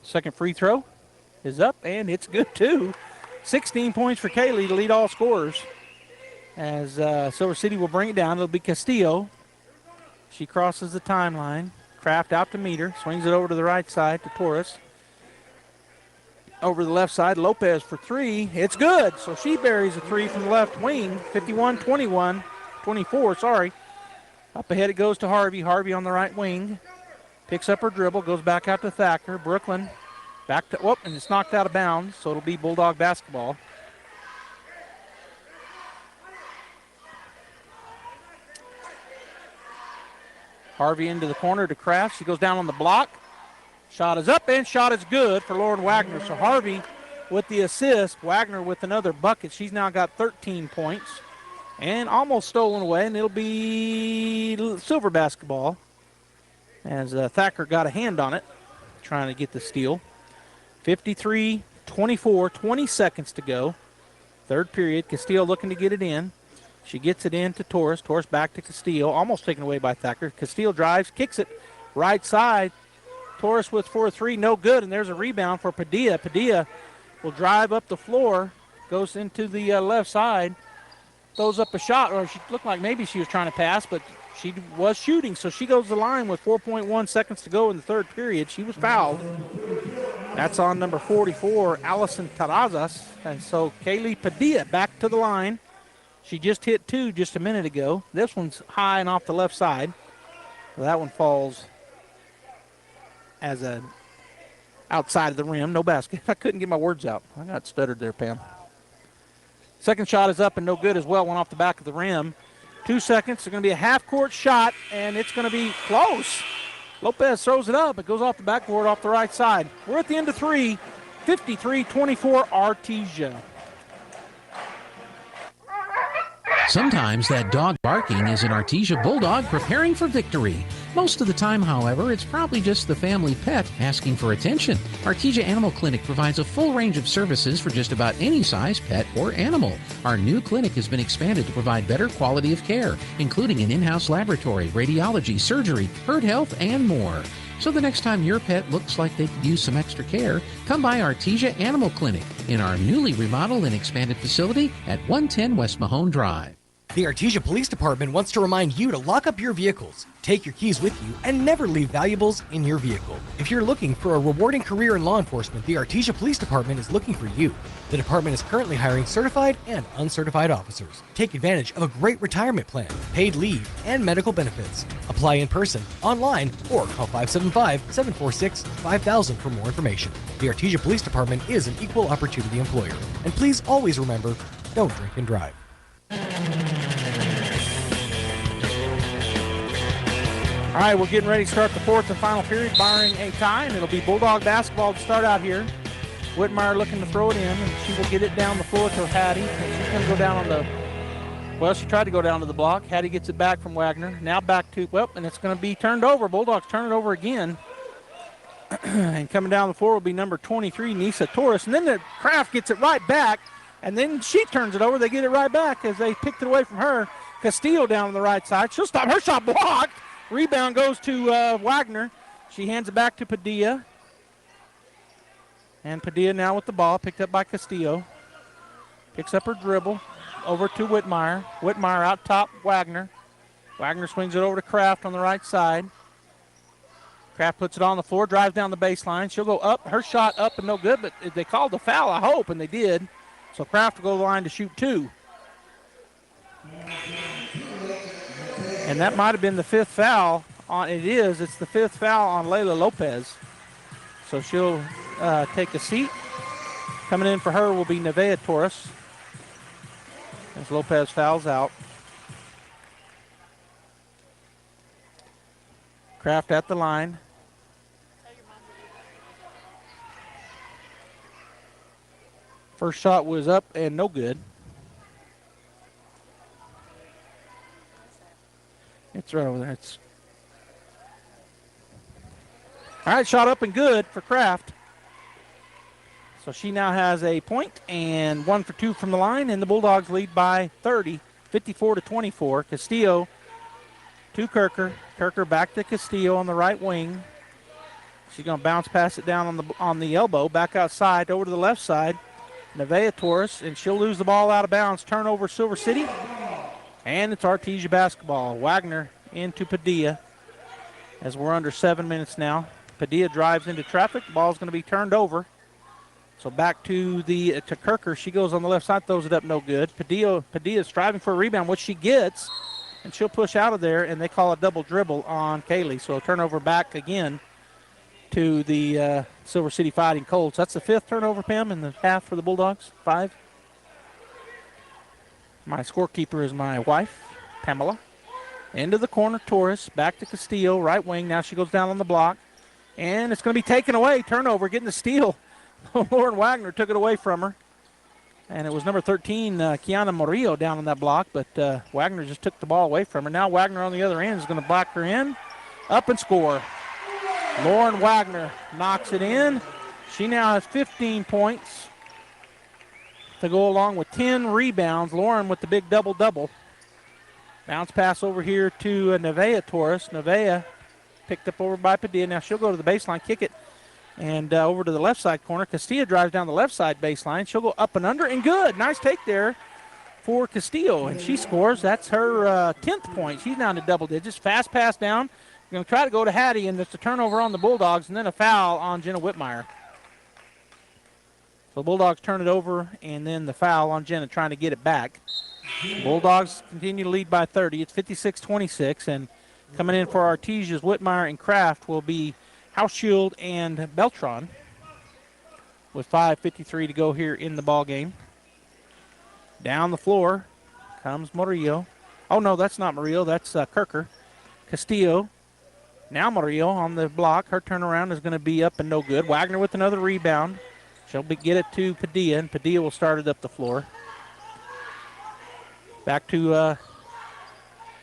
Second free throw is up and it's good too. 16 points for Kaylee to lead all scorers. as Silver City will bring it down. It'll be Castillo. She crosses the timeline. Kraft out to meet her. Swings it over to the right side to Torres. Over the left side, Lopez for three. It's good. So she buries a three from the left wing. 24, sorry. Up ahead it goes to Harvey. Harvey on the right wing. Picks up her dribble, goes back out to Thacker. Brooklyn back to, and it's knocked out of bounds, so it'll be Bulldog basketball. Harvey into the corner to Kraft. She goes down on the block. Shot is up and shot is good for Lauren Wagner. So Harvey with the assist, Wagner with another bucket. She's now got 13 points and almost stolen away, and it'll be Silver basketball as Thacker got a hand on it, trying to get the steal. 53-24, 20 seconds to go. Third period, Castillo looking to get it in. She gets it in to Torres. Torres back to Castillo, almost taken away by Thacker. Castillo drives, kicks it right side. Torres with 4-3, no good, and there's a rebound for Padilla. Padilla will drive up the floor, goes into the left side, throws up a shot, or she looked like maybe she was trying to pass, but she was shooting, so she goes to the line with 4.1 seconds to go in the third period. She was fouled. That's on number 44, Allison Terrazas, and so Kaylee Padilla back to the line. She just hit two just a minute ago. This one's high and off the left side. That one falls as a outside of the rim, no basket. I couldn't get my words out. I got stuttered there, Pam. Second shot is up and no good as well. Went off the back of the rim. 2 seconds. It's going to be a half-court shot, and it's going to be close. Lopez throws it up. It goes off the backboard off the right side. We're at the end of three. 53-24 Artesia. Sometimes that dog barking is an Artesia Bulldog preparing for victory. Most of the time, however, it's probably just the family pet asking for attention. Artesia Animal Clinic provides a full range of services for just about any size pet or animal. Our new clinic has been expanded to provide better quality of care, including an in-house laboratory, radiology, surgery, herd health, and more. So the next time your pet looks like they could use some extra care, come by Artesia Animal Clinic in our newly remodeled and expanded facility at 110 West Mahone Drive. The Artesia Police Department wants to remind you to lock up your vehicles, take your keys with you, and never leave valuables in your vehicle. If you're looking for a rewarding career in law enforcement, the Artesia Police Department is looking for you. The department is currently hiring certified and uncertified officers. Take advantage of a great retirement plan, paid leave, and medical benefits. Apply in person, online, or call 575-746-5000 for more information. The Artesia Police Department is an equal opportunity employer. And please always remember, don't drink and drive. All right, we're getting ready to start the fourth and final period, barring a tie, and it'll be Bulldog basketball to start out here. Whitmire looking to throw it in, and she will get it down the floor to Hattie. She's going to go down on the, well, she tried to go down to the block. Hattie gets it back from Wagner. Now back to, and it's going to be turned over. Bulldogs turn it over again. And coming down the floor will be number 23, Nisa Torres. And then the Kraft gets it right back, and then she turns it over. They get it right back as they picked it away from her. Castillo down on the right side. She'll stop. Her shot blocked. Rebound goes to Wagner. She hands it back to Padilla. And Padilla now with the ball, picked up by Castillo. Picks up her dribble over to Whitmire. Whitmire out top, Wagner. Wagner swings it over to Kraft on the right side. Kraft puts it on the floor, drives down the baseline. She'll go up. Her shot up and no good, but they called the foul, I hope, and they did. So Kraft will go to the line to shoot two. And that might have been the fifth foul. It's the fifth foul on Layla Lopez. So she'll take a seat. Coming in for her will be Nevaeh Torres as Lopez fouls out. Kraft at the line. First shot was up and no good. It's right over there. All right, shot up and good for Kraft. So she now has a point and 1 for 2 from the line, and the Bulldogs lead by 30, 54-24. Castillo to Kirker. Kirker back to Castillo on the right wing. She's going to bounce pass it down on the elbow, back outside over to the left side. Nevaeh Torres, and she'll lose the ball out of bounds. Turnover Silver City. And it's Artesia basketball. Wagner into Padilla as we're under 7 minutes now. Padilla drives into traffic. The ball's going to be turned over. So back to Kirker. She goes on the left side, throws it up, no good. Padilla striving for a rebound, which she gets, and she'll push out of there, and they call a double dribble on Kaylee. So a turnover back again to the Silver City Fighting Colts. That's the 5th turnover, Pam, in the half for the Bulldogs. 5. My scorekeeper is my wife, Pamela. Into the corner, Torres. Back to Castillo, right wing. Now she goes down on the block. And it's going to be taken away. Turnover, getting the steal. Lauren Wagner took it away from her. And it was number 13, Kiana Murillo, down on that block. But Wagner just took the ball away from her. Now Wagner on the other end is going to block her in. Up and score. Lauren Wagner knocks it in. She now has 15 points to go along with 10 rebounds. Lauren with the big double-double. Bounce pass over here to Nevaeh Torres. Nevaeh picked up over by Padilla. Now she'll go to the baseline, kick it, and over to the left side corner. Castillo drives down the left side baseline. She'll go up and under, and good. Nice take there for Castillo, and she scores. That's her 10th point. She's down to double digits. Fast pass down. Going to try to go to Hattie, and it's a turnover on the Bulldogs, and then a foul on Jenna Whitmire. So the Bulldogs turn it over, and then the foul on Jenna trying to get it back. Bulldogs continue to lead by 30. It's 56-26, and coming in for Artesia's Whitmire and Kraft will be Hauschild and Beltran with 5:53 to go here in the ball game. Down the floor comes Murillo. Oh, no, that's not Murillo. That's Kirker. Castillo. Now Murillo on the block. Her turnaround is going to be up and no good. Wagner with another rebound. She'll get it to Padilla, and Padilla will start it up the floor. Back to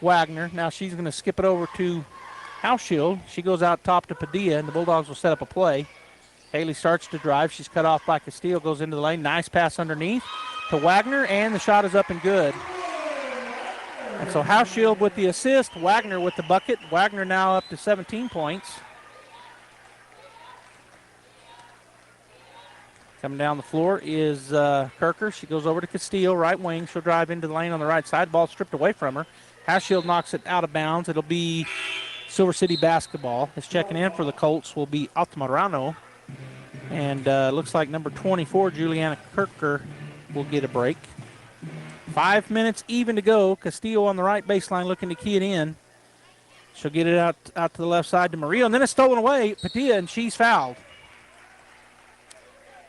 Wagner. Now she's going to skip it over to Hauschild. She goes out top to Padilla, and the Bulldogs will set up a play. Haley starts to drive. She's cut off by Castillo, goes into the lane. Nice pass underneath to Wagner, and the shot is up and good. And so Hauschild with the assist, Wagner with the bucket. Wagner now up to 17 points. Coming down the floor is Kirker. She goes over to Castillo, right wing. She'll drive into the lane on the right side. Ball stripped away from her. Hauschild knocks it out of bounds. It'll be Silver City basketball. Is checking in for the Colts will be Altamirano. And looks like number 24, Juliana Kirker, will get a break. 5 minutes even to go. Castillo on the right baseline looking to key it in. She'll get it out to the left side to Murillo, and then it's stolen away. Padilla, and she's fouled.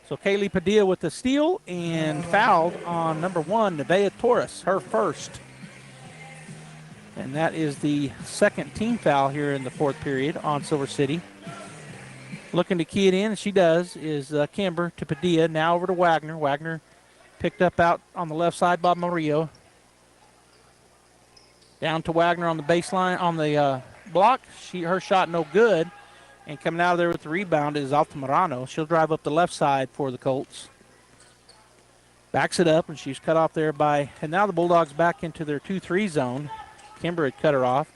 So Kaylee Padilla with the steal and fouled on number 1, Nevaeh Torres, her first. And that is the second team foul here in the fourth period on Silver City. Looking to key it in, and she does, is Kimber to Padilla. Now over to Wagner. Wagner picked up out on the left side by Murillo. Down to Wagner on the baseline, on the block. Her shot no good. And coming out of there with the rebound is Altamirano. She'll drive up the left side for the Colts. Backs it up, and she's cut off there by, and now the Bulldogs back into their 2-3 zone. Kimber had cut her off.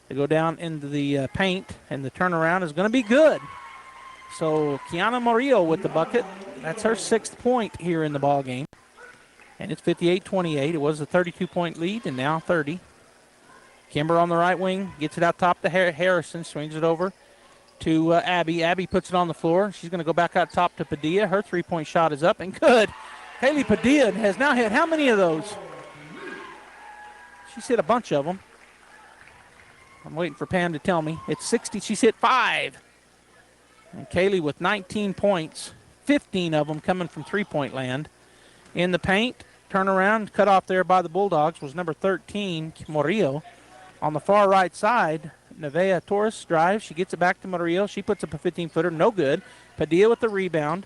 They go down into the paint, and the turnaround is going to be good. So Kiana Murillo with the bucket. That's her 6th point here in the ball game. And it's 58-28. It was a 32-point lead, and now 30. Kimber on the right wing, gets it out top to Harrison, swings it over to Abby. Abby puts it on the floor. She's going to go back out top to Padilla. Her 3-point shot is up and good. Haley Padilla has now hit how many of those? She's hit a bunch of them. I'm waiting for Pam to tell me. It's 60. She's hit 5. And Kaylee with 19 points, 15 of them coming from three-point land. In the paint, turnaround, cut off there by the Bulldogs was number 13, Murillo. On the far right side, Nevaeh Torres drives. She gets it back to Murillo. She puts up a 15-footer. No good. Padilla with the rebound.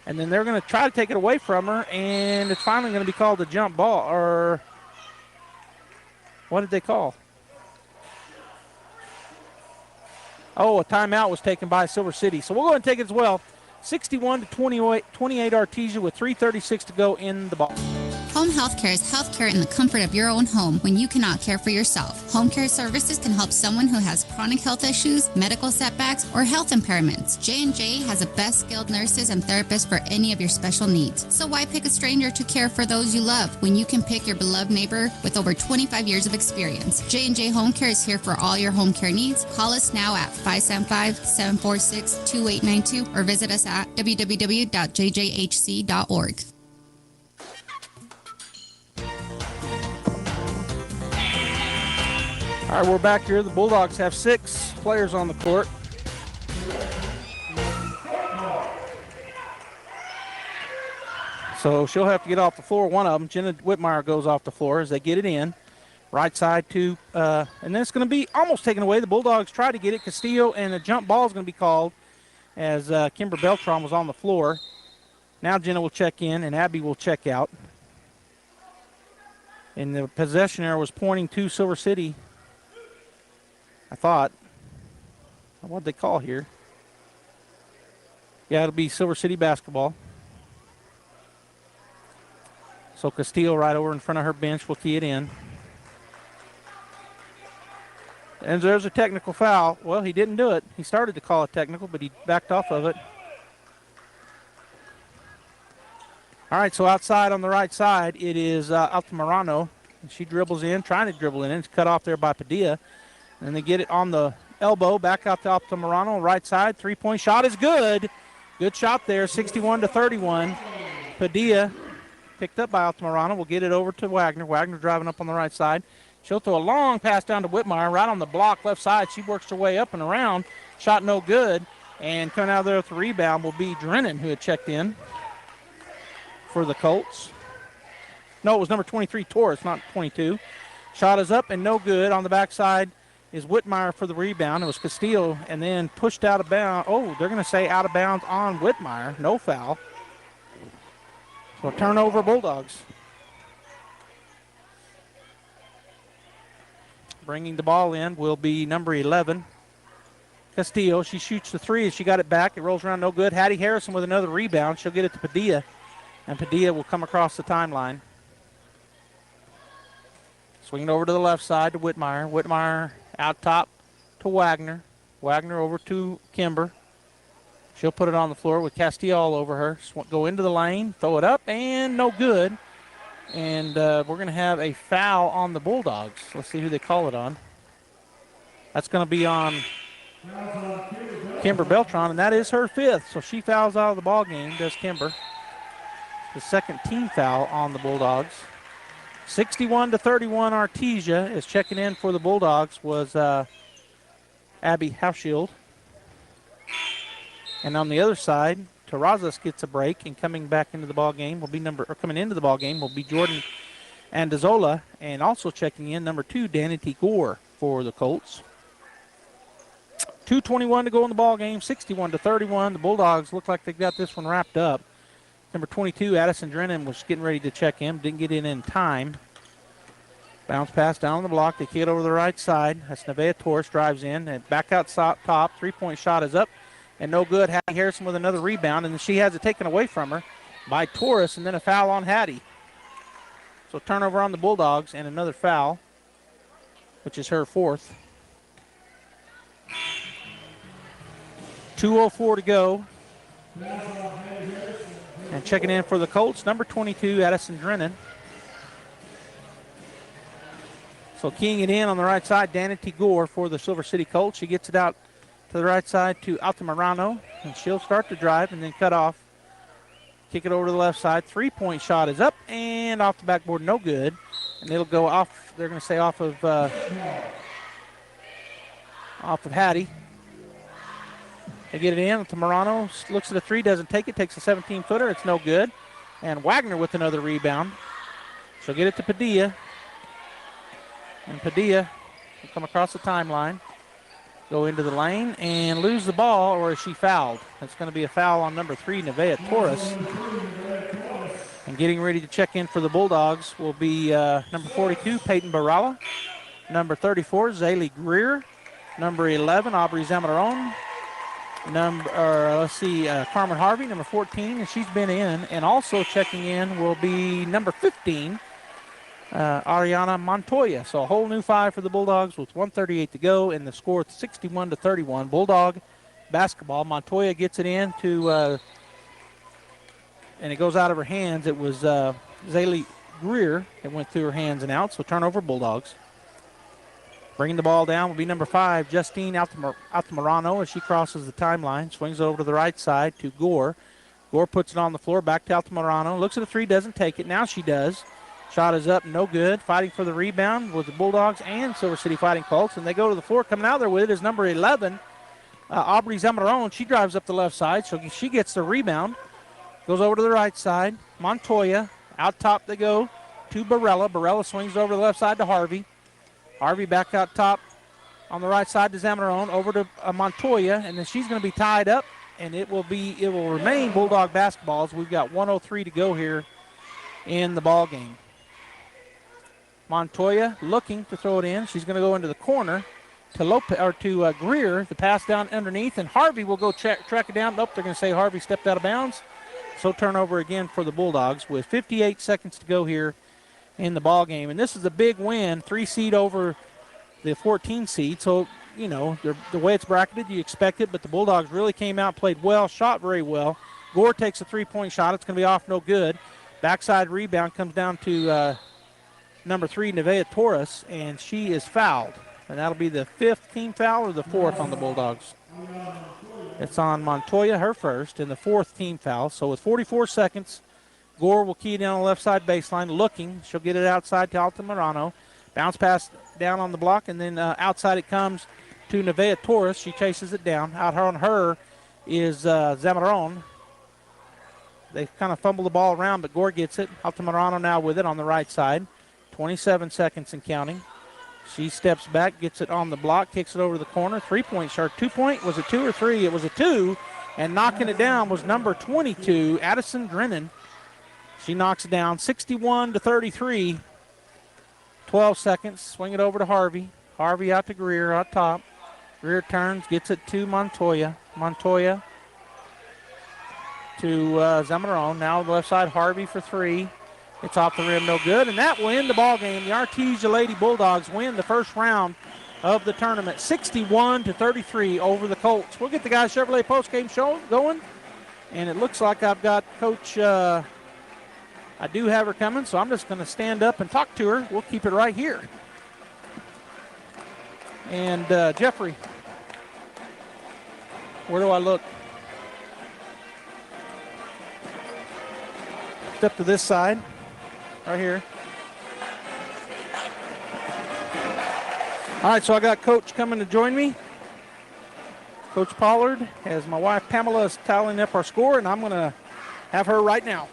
And then they're going to try to take it away from her, and it's finally going to be called a jump ball. Or what did they call? Oh, a timeout was taken by Silver City. So we'll go ahead and take it as well. 61-28 Artesia with 3:36 to go in the ball. Home health care is health care in the comfort of your own home when you cannot care for yourself. Home care services can help someone who has chronic health issues, medical setbacks, or health impairments. J&J has the best skilled nurses and therapists for any of your special needs. So why pick a stranger to care for those you love when you can pick your beloved neighbor with over 25 years of experience? J&J Home Care is here for all your home care needs. Call us now at 575-746-2892 or visit us at www.jjhc.org. All right, we're back here. The Bulldogs have 6 players on the court. So she'll have to get off the floor. One of them, Jenna Whitmire, goes off the floor as they get it in. Right side to, and then it's going to be almost taken away. The Bulldogs try to get it. Castillo, and a jump ball is going to be called as Kimber Beltran was on the floor. Now Jenna will check in, and Abby will check out. And the possession arrow was pointing to Silver City. I thought. What'd they call here? Yeah, it'll be Silver City basketball. So Castillo right over in front of her bench will key it in. And there's a technical foul. Well, he didn't do it. He started to call it technical, but he backed off of it. All right, so outside on the right side, it is Altamirano. She dribbles in, trying to dribble in. It's cut off there by Padilla. And they get it on the elbow, back out to Altamirano, right side. Three-point shot is good. Good shot there, 61-31. Padilla picked up by Altamirano. We'll get it over to Wagner. Wagner driving up on the right side. She'll throw a long pass down to Whitmire, right on the block, left side. She works her way up and around. Shot no good. And coming out there with the rebound will be Drennan, who had checked in for the Colts. No, it was number 23, Torres, not 22. Shot is up and no good. On the backside is Whitmire for the rebound. It was Castillo, and then pushed out of bounds. Oh, they're going to say out of bounds on Whitmire. No foul. So a turnover, Bulldogs. Bringing the ball in will be number 11, Castillo. She shoots the three as she got it back. It rolls around, no good. Hattie Harrison with another rebound. She'll get it to Padilla, and Padilla will come across the timeline. Swinging over to the left side to Whitmire. Whitmire out top to Wagner. Wagner over to Kimber. She'll put it on the floor with Castillo all over her. Go into the lane, throw it up, and no good. And we're going to have a foul on the Bulldogs. Let's see who they call it on. That's going to be on Kimber Beltran, and that is her 5th. So she fouls out of the ball game, does Kimber. The second team foul on the Bulldogs. 61-31, Artesia is checking in for the Bulldogs was Abby Hauschild. And on the other side, Terrazas gets a break, and coming back into the ball game will be coming into the ball game will be Jordan Andazola, and also checking in number 2, Danity Gore for the Colts. 2:21 to go in the ball game, 61-31. The Bulldogs look like they got this one wrapped up. Number 22, Addison Drennan, was getting ready to check in, didn't get in time. Bounce pass down on the block. They kick it over the right side. That's Nevaeh Torres, drives in, and back out top. Three-point shot is up, and no good. Hattie Harrison with another rebound, and she has it taken away from her by Torres, and then a foul on Hattie. So turnover on the Bulldogs, and another foul, which is her 4th. 2:04 to go. And checking in for the Colts, number 22, Addison Drennan. So keying it in on the right side, Danity Gore for the Silver City Colts. She gets it out to the right side to Altamirano, and she'll start to drive and then cut off. Kick it over to the left side. Three-point shot is up and off the backboard, no good. And it'll go off, they're going to say off of Hattie. They get it in. Altamirano looks at the three, doesn't take it, takes a 17-footer. It's no good. And Wagner with another rebound. She'll get it to Padilla. And Padilla will come across the timeline, go into the lane, and lose the ball, or is she fouled? That's going to be a foul on number 3, Nevaeh Torres. And getting ready to check in for the Bulldogs will be number 42, Peyton Barala. Number 34, Zaylee Greer. Number 11, Aubrey Zamaron. Carmen Harvey, number 14, and she's been in. And also checking in will be number 15, Ariana Montoya. So a whole new 5 for the Bulldogs with 1:38 to go, and the score 61-31. Bulldog basketball. Montoya gets it in to, and it goes out of her hands. It was Zaylee Greer that went through her hands and out, so turnover Bulldogs. Bringing the ball down will be number 5, Justine Altamirano, as she crosses the timeline. Swings it over to the right side to Gore. Gore puts it on the floor, back to Altamirano. Looks at a 3, doesn't take it. Now she does. Shot is up, no good. Fighting for the rebound with the Bulldogs and Silver City Fighting Colts, and they go to the floor. Coming out there with it is number 11, Aubrey Zamarone. She drives up the left side, so she gets the rebound. Goes over to the right side. Montoya, out top they go to Barella. Barella swings over to the left side to Harvey. Harvey back out top on the right side to Zamarone, over to Montoya, and then she's going to be tied up, and it will remain Bulldog basketball as we've got 1:03 to go here in the ball game. Montoya looking to throw it in. She's going to go into the corner to Greer. The pass down underneath, and Harvey will go track it down. Nope, they're going to say Harvey stepped out of bounds. So turnover again for the Bulldogs with 58 seconds to go here in the ball game. And this is a big win, 3 seed over the 14 seed. So, you know, the way it's bracketed, you expect it, but the Bulldogs really came out, played well, shot very well. Gore takes a 3-point shot. It's going to be off, no good. Backside rebound comes down to number 3, Nevaeh Torres, and she is fouled. And that'll be the 5th team foul or the 4th on the Bulldogs. It's on Montoya, her first, and the 4th team foul. So with 44 seconds, Gore will key down on the left side baseline, looking. She'll get it outside to Altamirano. Bounce pass down on the block, and then outside it comes to Nevaeh Torres. She chases it down. Out on her is Zamarone. They kind of fumble the ball around, but Gore gets it. Altamirano now with it on the right side. 27 seconds and counting. She steps back, gets it on the block, kicks it over to the corner. 3-point shot. 2-point. Was it 2 or 3? It was a 2. And knocking it down was number 22, Addison Drennan. She knocks it down 61-33. 12 seconds. Swing it over to Harvey. Harvey out to Greer, out top. Greer turns, gets it to Montoya. Montoya to Zamarone. Now the left side, Harvey for 3. It's off the rim, no good, and that will end the ball game. The Artesia Lady Bulldogs win the first round of the tournament, 61-33 over the Colts. We'll get the Guys Chevrolet postgame show going, and it looks like I've got Coach. I do have her coming, so I'm just going to stand up and talk to her. We'll keep it right here. And Jeffrey, where do I look? Step to this side. Right here. All right, so I got Coach coming to join me. Coach Pollard, as my wife Pamela is tallying up our score, and I'm going to have her right now.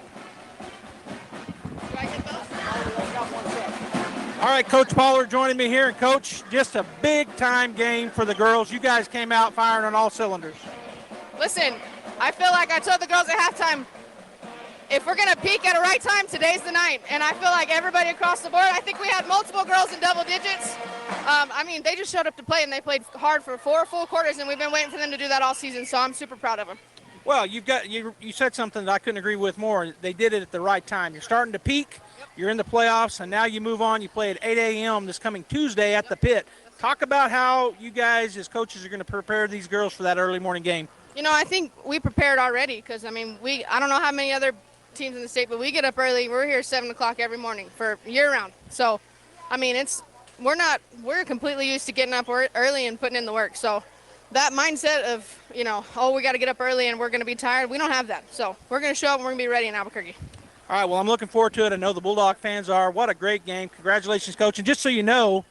All right, Coach Pollard joining me here. And, Coach, just a big-time game for the girls. You guys came out firing on all cylinders. Listen, I feel like I told the girls at halftime, if we're going to peak at a right time, today's the night. And I feel like everybody across the board, I think we had multiple girls in double digits. I mean, they just showed up to play, and they played hard for 4 full quarters, and we've been waiting for them to do that all season, so I'm super proud of them. Well, you said something that I couldn't agree with more. They did it at the right time. You're starting to peak. Yep. You're in the playoffs, and now you move on. You play at 8 a.m. this coming Tuesday at the Pit. Talk about how you guys as coaches are going to prepare these girls for that early morning game. You know, I think we prepared already because, I mean, I don't know how many other teams in the state, but we get up early. We're here 7 o'clock every morning for year-round. So, I mean, we're completely used to getting up early and putting in the work. So that mindset of, you know, oh, we got to get up early and we're going to be tired, we don't have that. So we're going to show up and we're going to be ready in Albuquerque. All right, well, I'm looking forward to it. I know the Bulldog fans are. What a great game. Congratulations, Coach. And just so you know,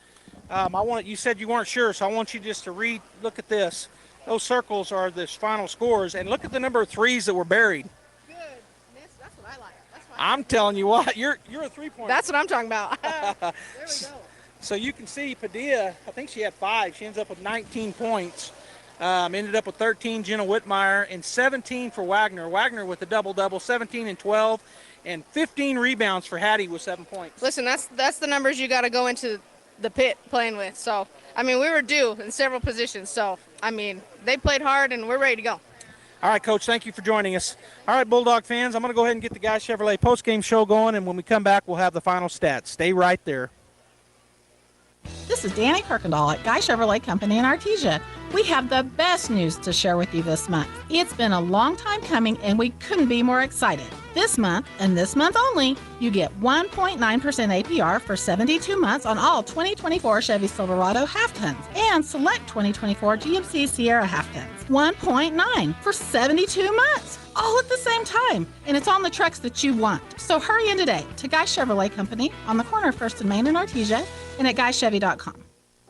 you said you weren't sure, so I want you just to look at this. Those circles are the final scores, and look at the number of threes that were buried. That's what I like. I'm telling you what, you're a three-pointer. That's what I'm talking about. There we go. So you can see Padilla, I think she had 5. She ends up with 19 points. Ended up with 13, Jenna Whitmire, and 17 for Wagner. Wagner with a double-double, 17 and 12, and 15 rebounds for Hattie with 7 points. Listen, that's the numbers you got to go into the pit playing with. So, I mean, we were due in several positions. So, I mean, they played hard, and we're ready to go. All right, Coach, thank you for joining us. All right, Bulldog fans, I'm going to go ahead and get the Guy Chevrolet postgame show going, and when we come back, we'll have the final stats. Stay right there. This is Danny Kirkendall at Guy Chevrolet Company in Artesia. We have the best news to share with you this month. It's been a long time coming, and we couldn't be more excited. This month, and this month only, you get 1.9% APR for 72 months on all 2024 Chevy Silverado half-tons and select 2024 GMC Sierra half-tons. 1.9 for 72 months, all at the same time, and it's on the trucks that you want. So hurry in today to Guy Chevrolet Company on the corner of 1st and Main in Artesia and at GuyChevy.com.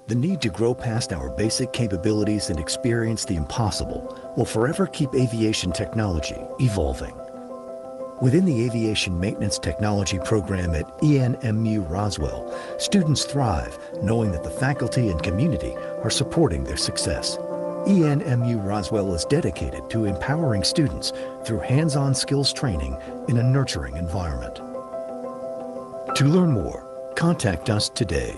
The need to grow past our basic capabilities and experience the impossible will forever keep aviation technology evolving. Within the Aviation Maintenance Technology program at ENMU Roswell, students thrive knowing that the faculty and community are supporting their success. ENMU Roswell is dedicated to empowering students through hands-on skills training in a nurturing environment. To learn more, contact us today.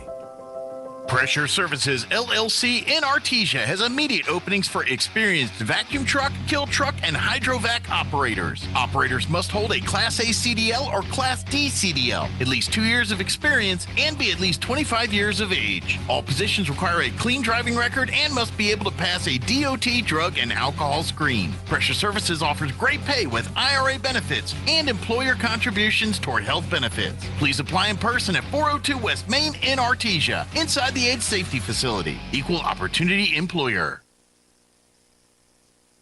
Pressure Services LLC in Artesia has immediate openings for experienced vacuum truck, kill truck, and hydrovac operators. Operators must hold a Class A CDL or Class D CDL, at least 2 years of experience, and be at least 25 years of age. All positions require a clean driving record and must be able to pass a DOT drug and alcohol screen. Pressure Services offers great pay with IRA benefits and employer contributions toward health benefits. Please apply in person at 402 West Main in Artesia, inside the Age Safety Facility. Equal Opportunity Employer.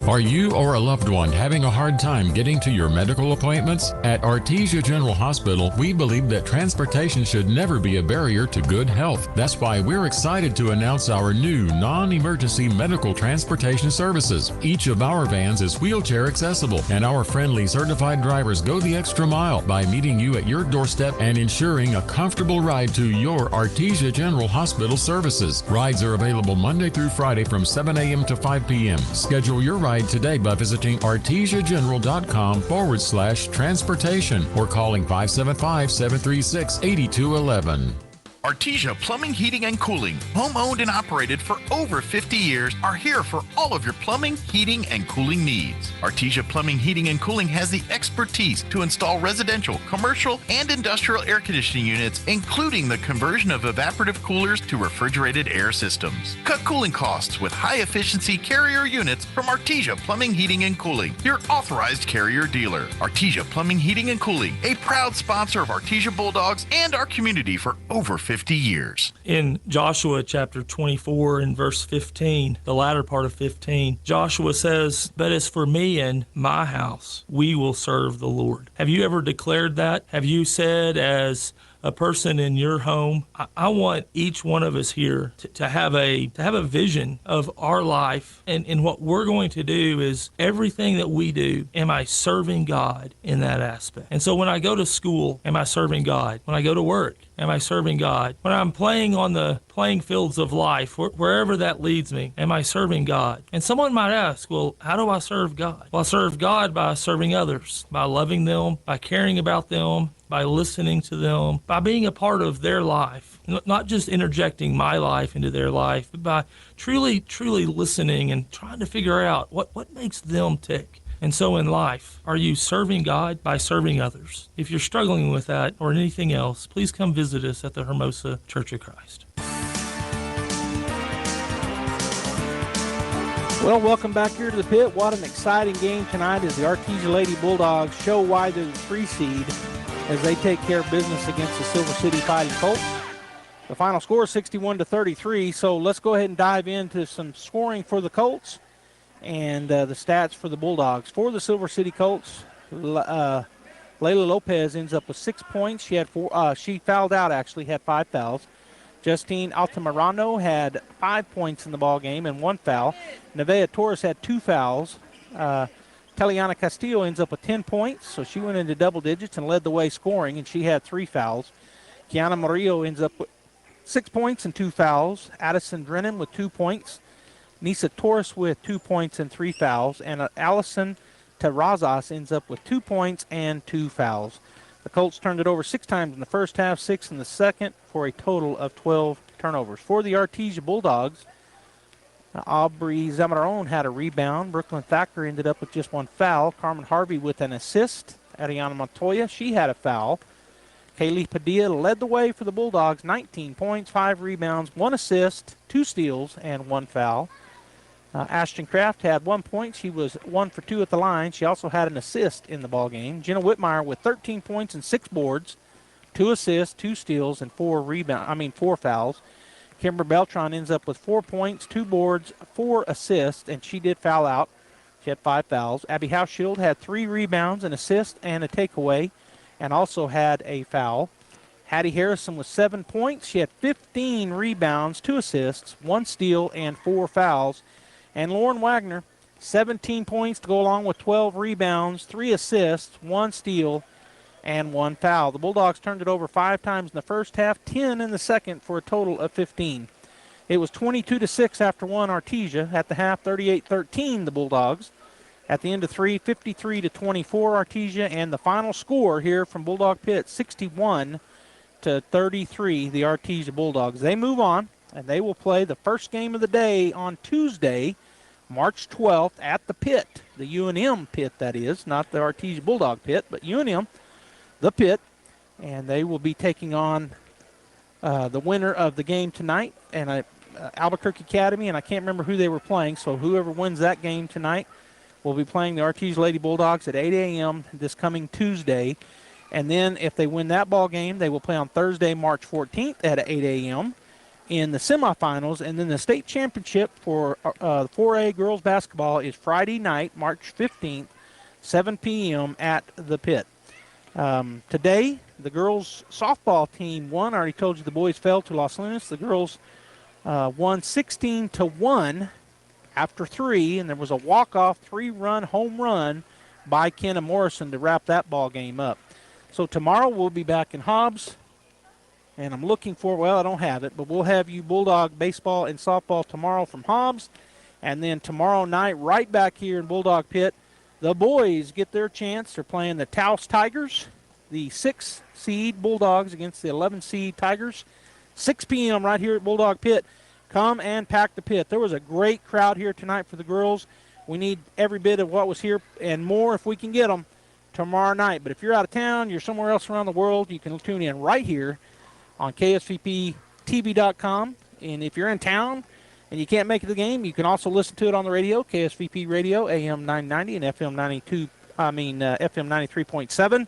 Are you or a loved one having a hard time getting to your medical appointments? At Artesia General Hospital, we believe that transportation should never be a barrier to good health. That's why we're excited to announce our new non-emergency medical transportation services. Each of our vans is wheelchair accessible, and our friendly certified drivers go the extra mile by meeting you at your doorstep and ensuring a comfortable ride to your Artesia General Hospital services. Rides are available Monday through Friday from 7 a.m. to 5 p.m. Schedule your ride today by visiting artesiageneral.com/transportation or calling 575-736-8211. Artesia Plumbing, Heating, and Cooling, home-owned and operated for over 50 years, are here for all of your plumbing, heating, and cooling needs. Artesia Plumbing, Heating, and Cooling has the expertise to install residential, commercial, and industrial air conditioning units, including the conversion of evaporative coolers to refrigerated air systems. Cut cooling costs with high-efficiency Carrier units from Artesia Plumbing, Heating, and Cooling, your authorized Carrier dealer. Artesia Plumbing, Heating, and Cooling, a proud sponsor of Artesia Bulldogs and our community for over 50 years. In Joshua chapter 24 and verse 15, the latter part of 15, Joshua says, "But as for me and my house, we will serve the Lord." Have you ever declared that? Have you said, as a person in your home, I want each one of us here to have a vision of our life, and what we're going to do is everything that we do, am I serving God in that aspect? And so when I go to school, am I serving God? When I go to work, am I serving God? When I'm playing on the playing fields of life, wherever that leads me, am I serving God? And someone might ask, well, how do I serve God? Well, I serve God by serving others, by loving them, by caring about them, by listening to them, by being a part of their life, not just interjecting my life into their life, but by truly, truly listening and trying to figure out what makes them tick. And so in life, are you serving God by serving others? If you're struggling with that or anything else, please come visit us at the Hermosa Church of Christ. Well, welcome back here to the pit. What an exciting game tonight as the Artesia Lady Bulldogs show why they're the 3 seed as they take care of business against the Silver City Fighting Colts. The final score is 61-33, so let's go ahead and dive into some scoring for the Colts and the stats for the Bulldogs. For the Silver City Colts, Layla Lopez ends up with 6 points. She had 4. She fouled out, actually, had 5 fouls. Justine Altamirano had 5 points in the ball game and 1 foul. Nevaeh Torres had 2 fouls. Teliana Castillo ends up with 10 points, so she went into double digits and led the way scoring, and she had 3 fouls. Kiana Murillo ends up with 6 points and 2 fouls. Addison Drennan with 2 points. Nisa Torres with 2 points and 3 fouls. And Allison Terrazas ends up with 2 points and 2 fouls. The Colts turned it over 6 times in the first half, 6 in the second, for a total of 12 turnovers. For the Artesia Bulldogs, Aubrey Zamaron had a rebound. Brooklyn Thacker ended up with just one foul. Carmen Harvey with an assist. Ariana Montoya, she had a foul. Kaylee Padilla led the way for the Bulldogs, 19 points, 5 rebounds, 1 assist, 2 steals, and 1 foul. Ashton Kraft had 1 point. She was 1 for 2 at the line. She also had an assist in the ball game. Jenna Whitmire with 13 points and 6 boards, 2 assists, 2 steals, and 4 fouls. Kimber Beltran ends up with 4 points, 2 boards, 4 assists, and she did foul out. She had 5 fouls. Abby Hauschild had 3 rebounds, an assist, and a takeaway, and also had a foul. Hattie Harrison with 7 points. She had 15 rebounds, 2 assists, 1 steal, and 4 fouls. And Lauren Wagner, 17 points to go along with 12 rebounds, 3 assists, 1 steal, and 1 foul. The Bulldogs turned it over 5 times in the first half, 10 in the second, for a total of 15. It was 22-6 after 1, Artesia. At the half, 38-13, the Bulldogs. At the end of 3, 53-24, Artesia. And the final score here from Bulldog Pitt, 61-33, the Artesia Bulldogs. They move on, and they will play the first game of the day on Tuesday, March 12th, at the Pit. The UNM Pit, that is, not the Artesia Bulldog Pit, but UNM, the Pit. And they will be taking on the winner of the game tonight, and Albuquerque Academy, and I can't remember who they were playing, so whoever wins that game tonight will be playing the Artesia Lady Bulldogs at 8 a.m. this coming Tuesday. And then if they win that ball game, they will play on Thursday, March 14th at 8 a.m. in the semifinals. And then the state championship for 4A girls basketball is Friday night, March 15th, 7 p.m. at the Pit. Today, the girls softball team won. I already told you the boys fell to Los Lunas. The girls won 16-1 after 3, and there was a walk-off 3-run home run by Kenna Morrison to wrap that ball game up. So tomorrow we'll be back in Hobbs, and I'm looking for, well, I don't have it, but we'll have you Bulldog baseball and softball tomorrow from Hobbs, and then tomorrow night right back here in Bulldog Pit, the boys get their chance. They're playing the Taos Tigers, the 6-seed Bulldogs against the 11-seed Tigers. 6 p.m. right here at Bulldog Pit. Come and pack the Pit. There was a great crowd here tonight for the girls. We need every bit of what was here and more if we can get them tomorrow night. But if you're out of town, you're somewhere else around the world, you can tune in right here on KSVPTV.com. And if you're in town and you can't make it to the game, you can also listen to it on the radio, KSVP Radio, AM 990 and FM 93.7.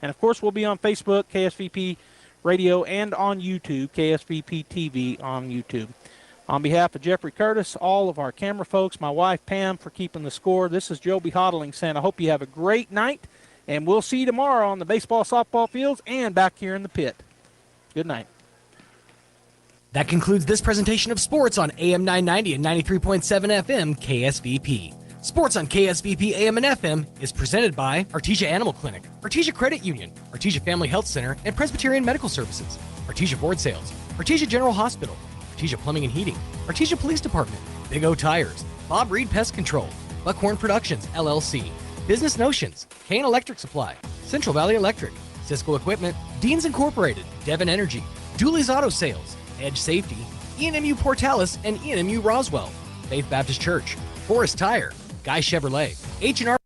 And, of course, we'll be on Facebook, KSVP Radio, and on YouTube, KSVP TV on YouTube. On behalf of Jeffrey Curtis, all of our camera folks, my wife Pam for keeping the score, this is Joby Hodling saying I hope you have a great night, and we'll see you tomorrow on the baseball, softball fields and back here in the Pit. Good night. That concludes this presentation of sports on AM 990 and 93.7 FM KSVP. Sports on KSVP AM and FM is presented by Artesia Animal Clinic, Artesia Credit Union, Artesia Family Health Center and Presbyterian Medical Services, Artesia Board Sales, Artesia General Hospital, Artesia Plumbing and Heating, Artesia Police Department, Big O Tires, Bob Reed Pest Control, Buckhorn Productions, LLC, Business Notions, Kane Electric Supply, Central Valley Electric, Cisco Equipment, Deans Incorporated, Devon Energy, Dooley's Auto Sales, Edge Safety, ENMU Portales and ENMU Roswell, Faith Baptist Church, Forest Tire, Guy Chevrolet, H&R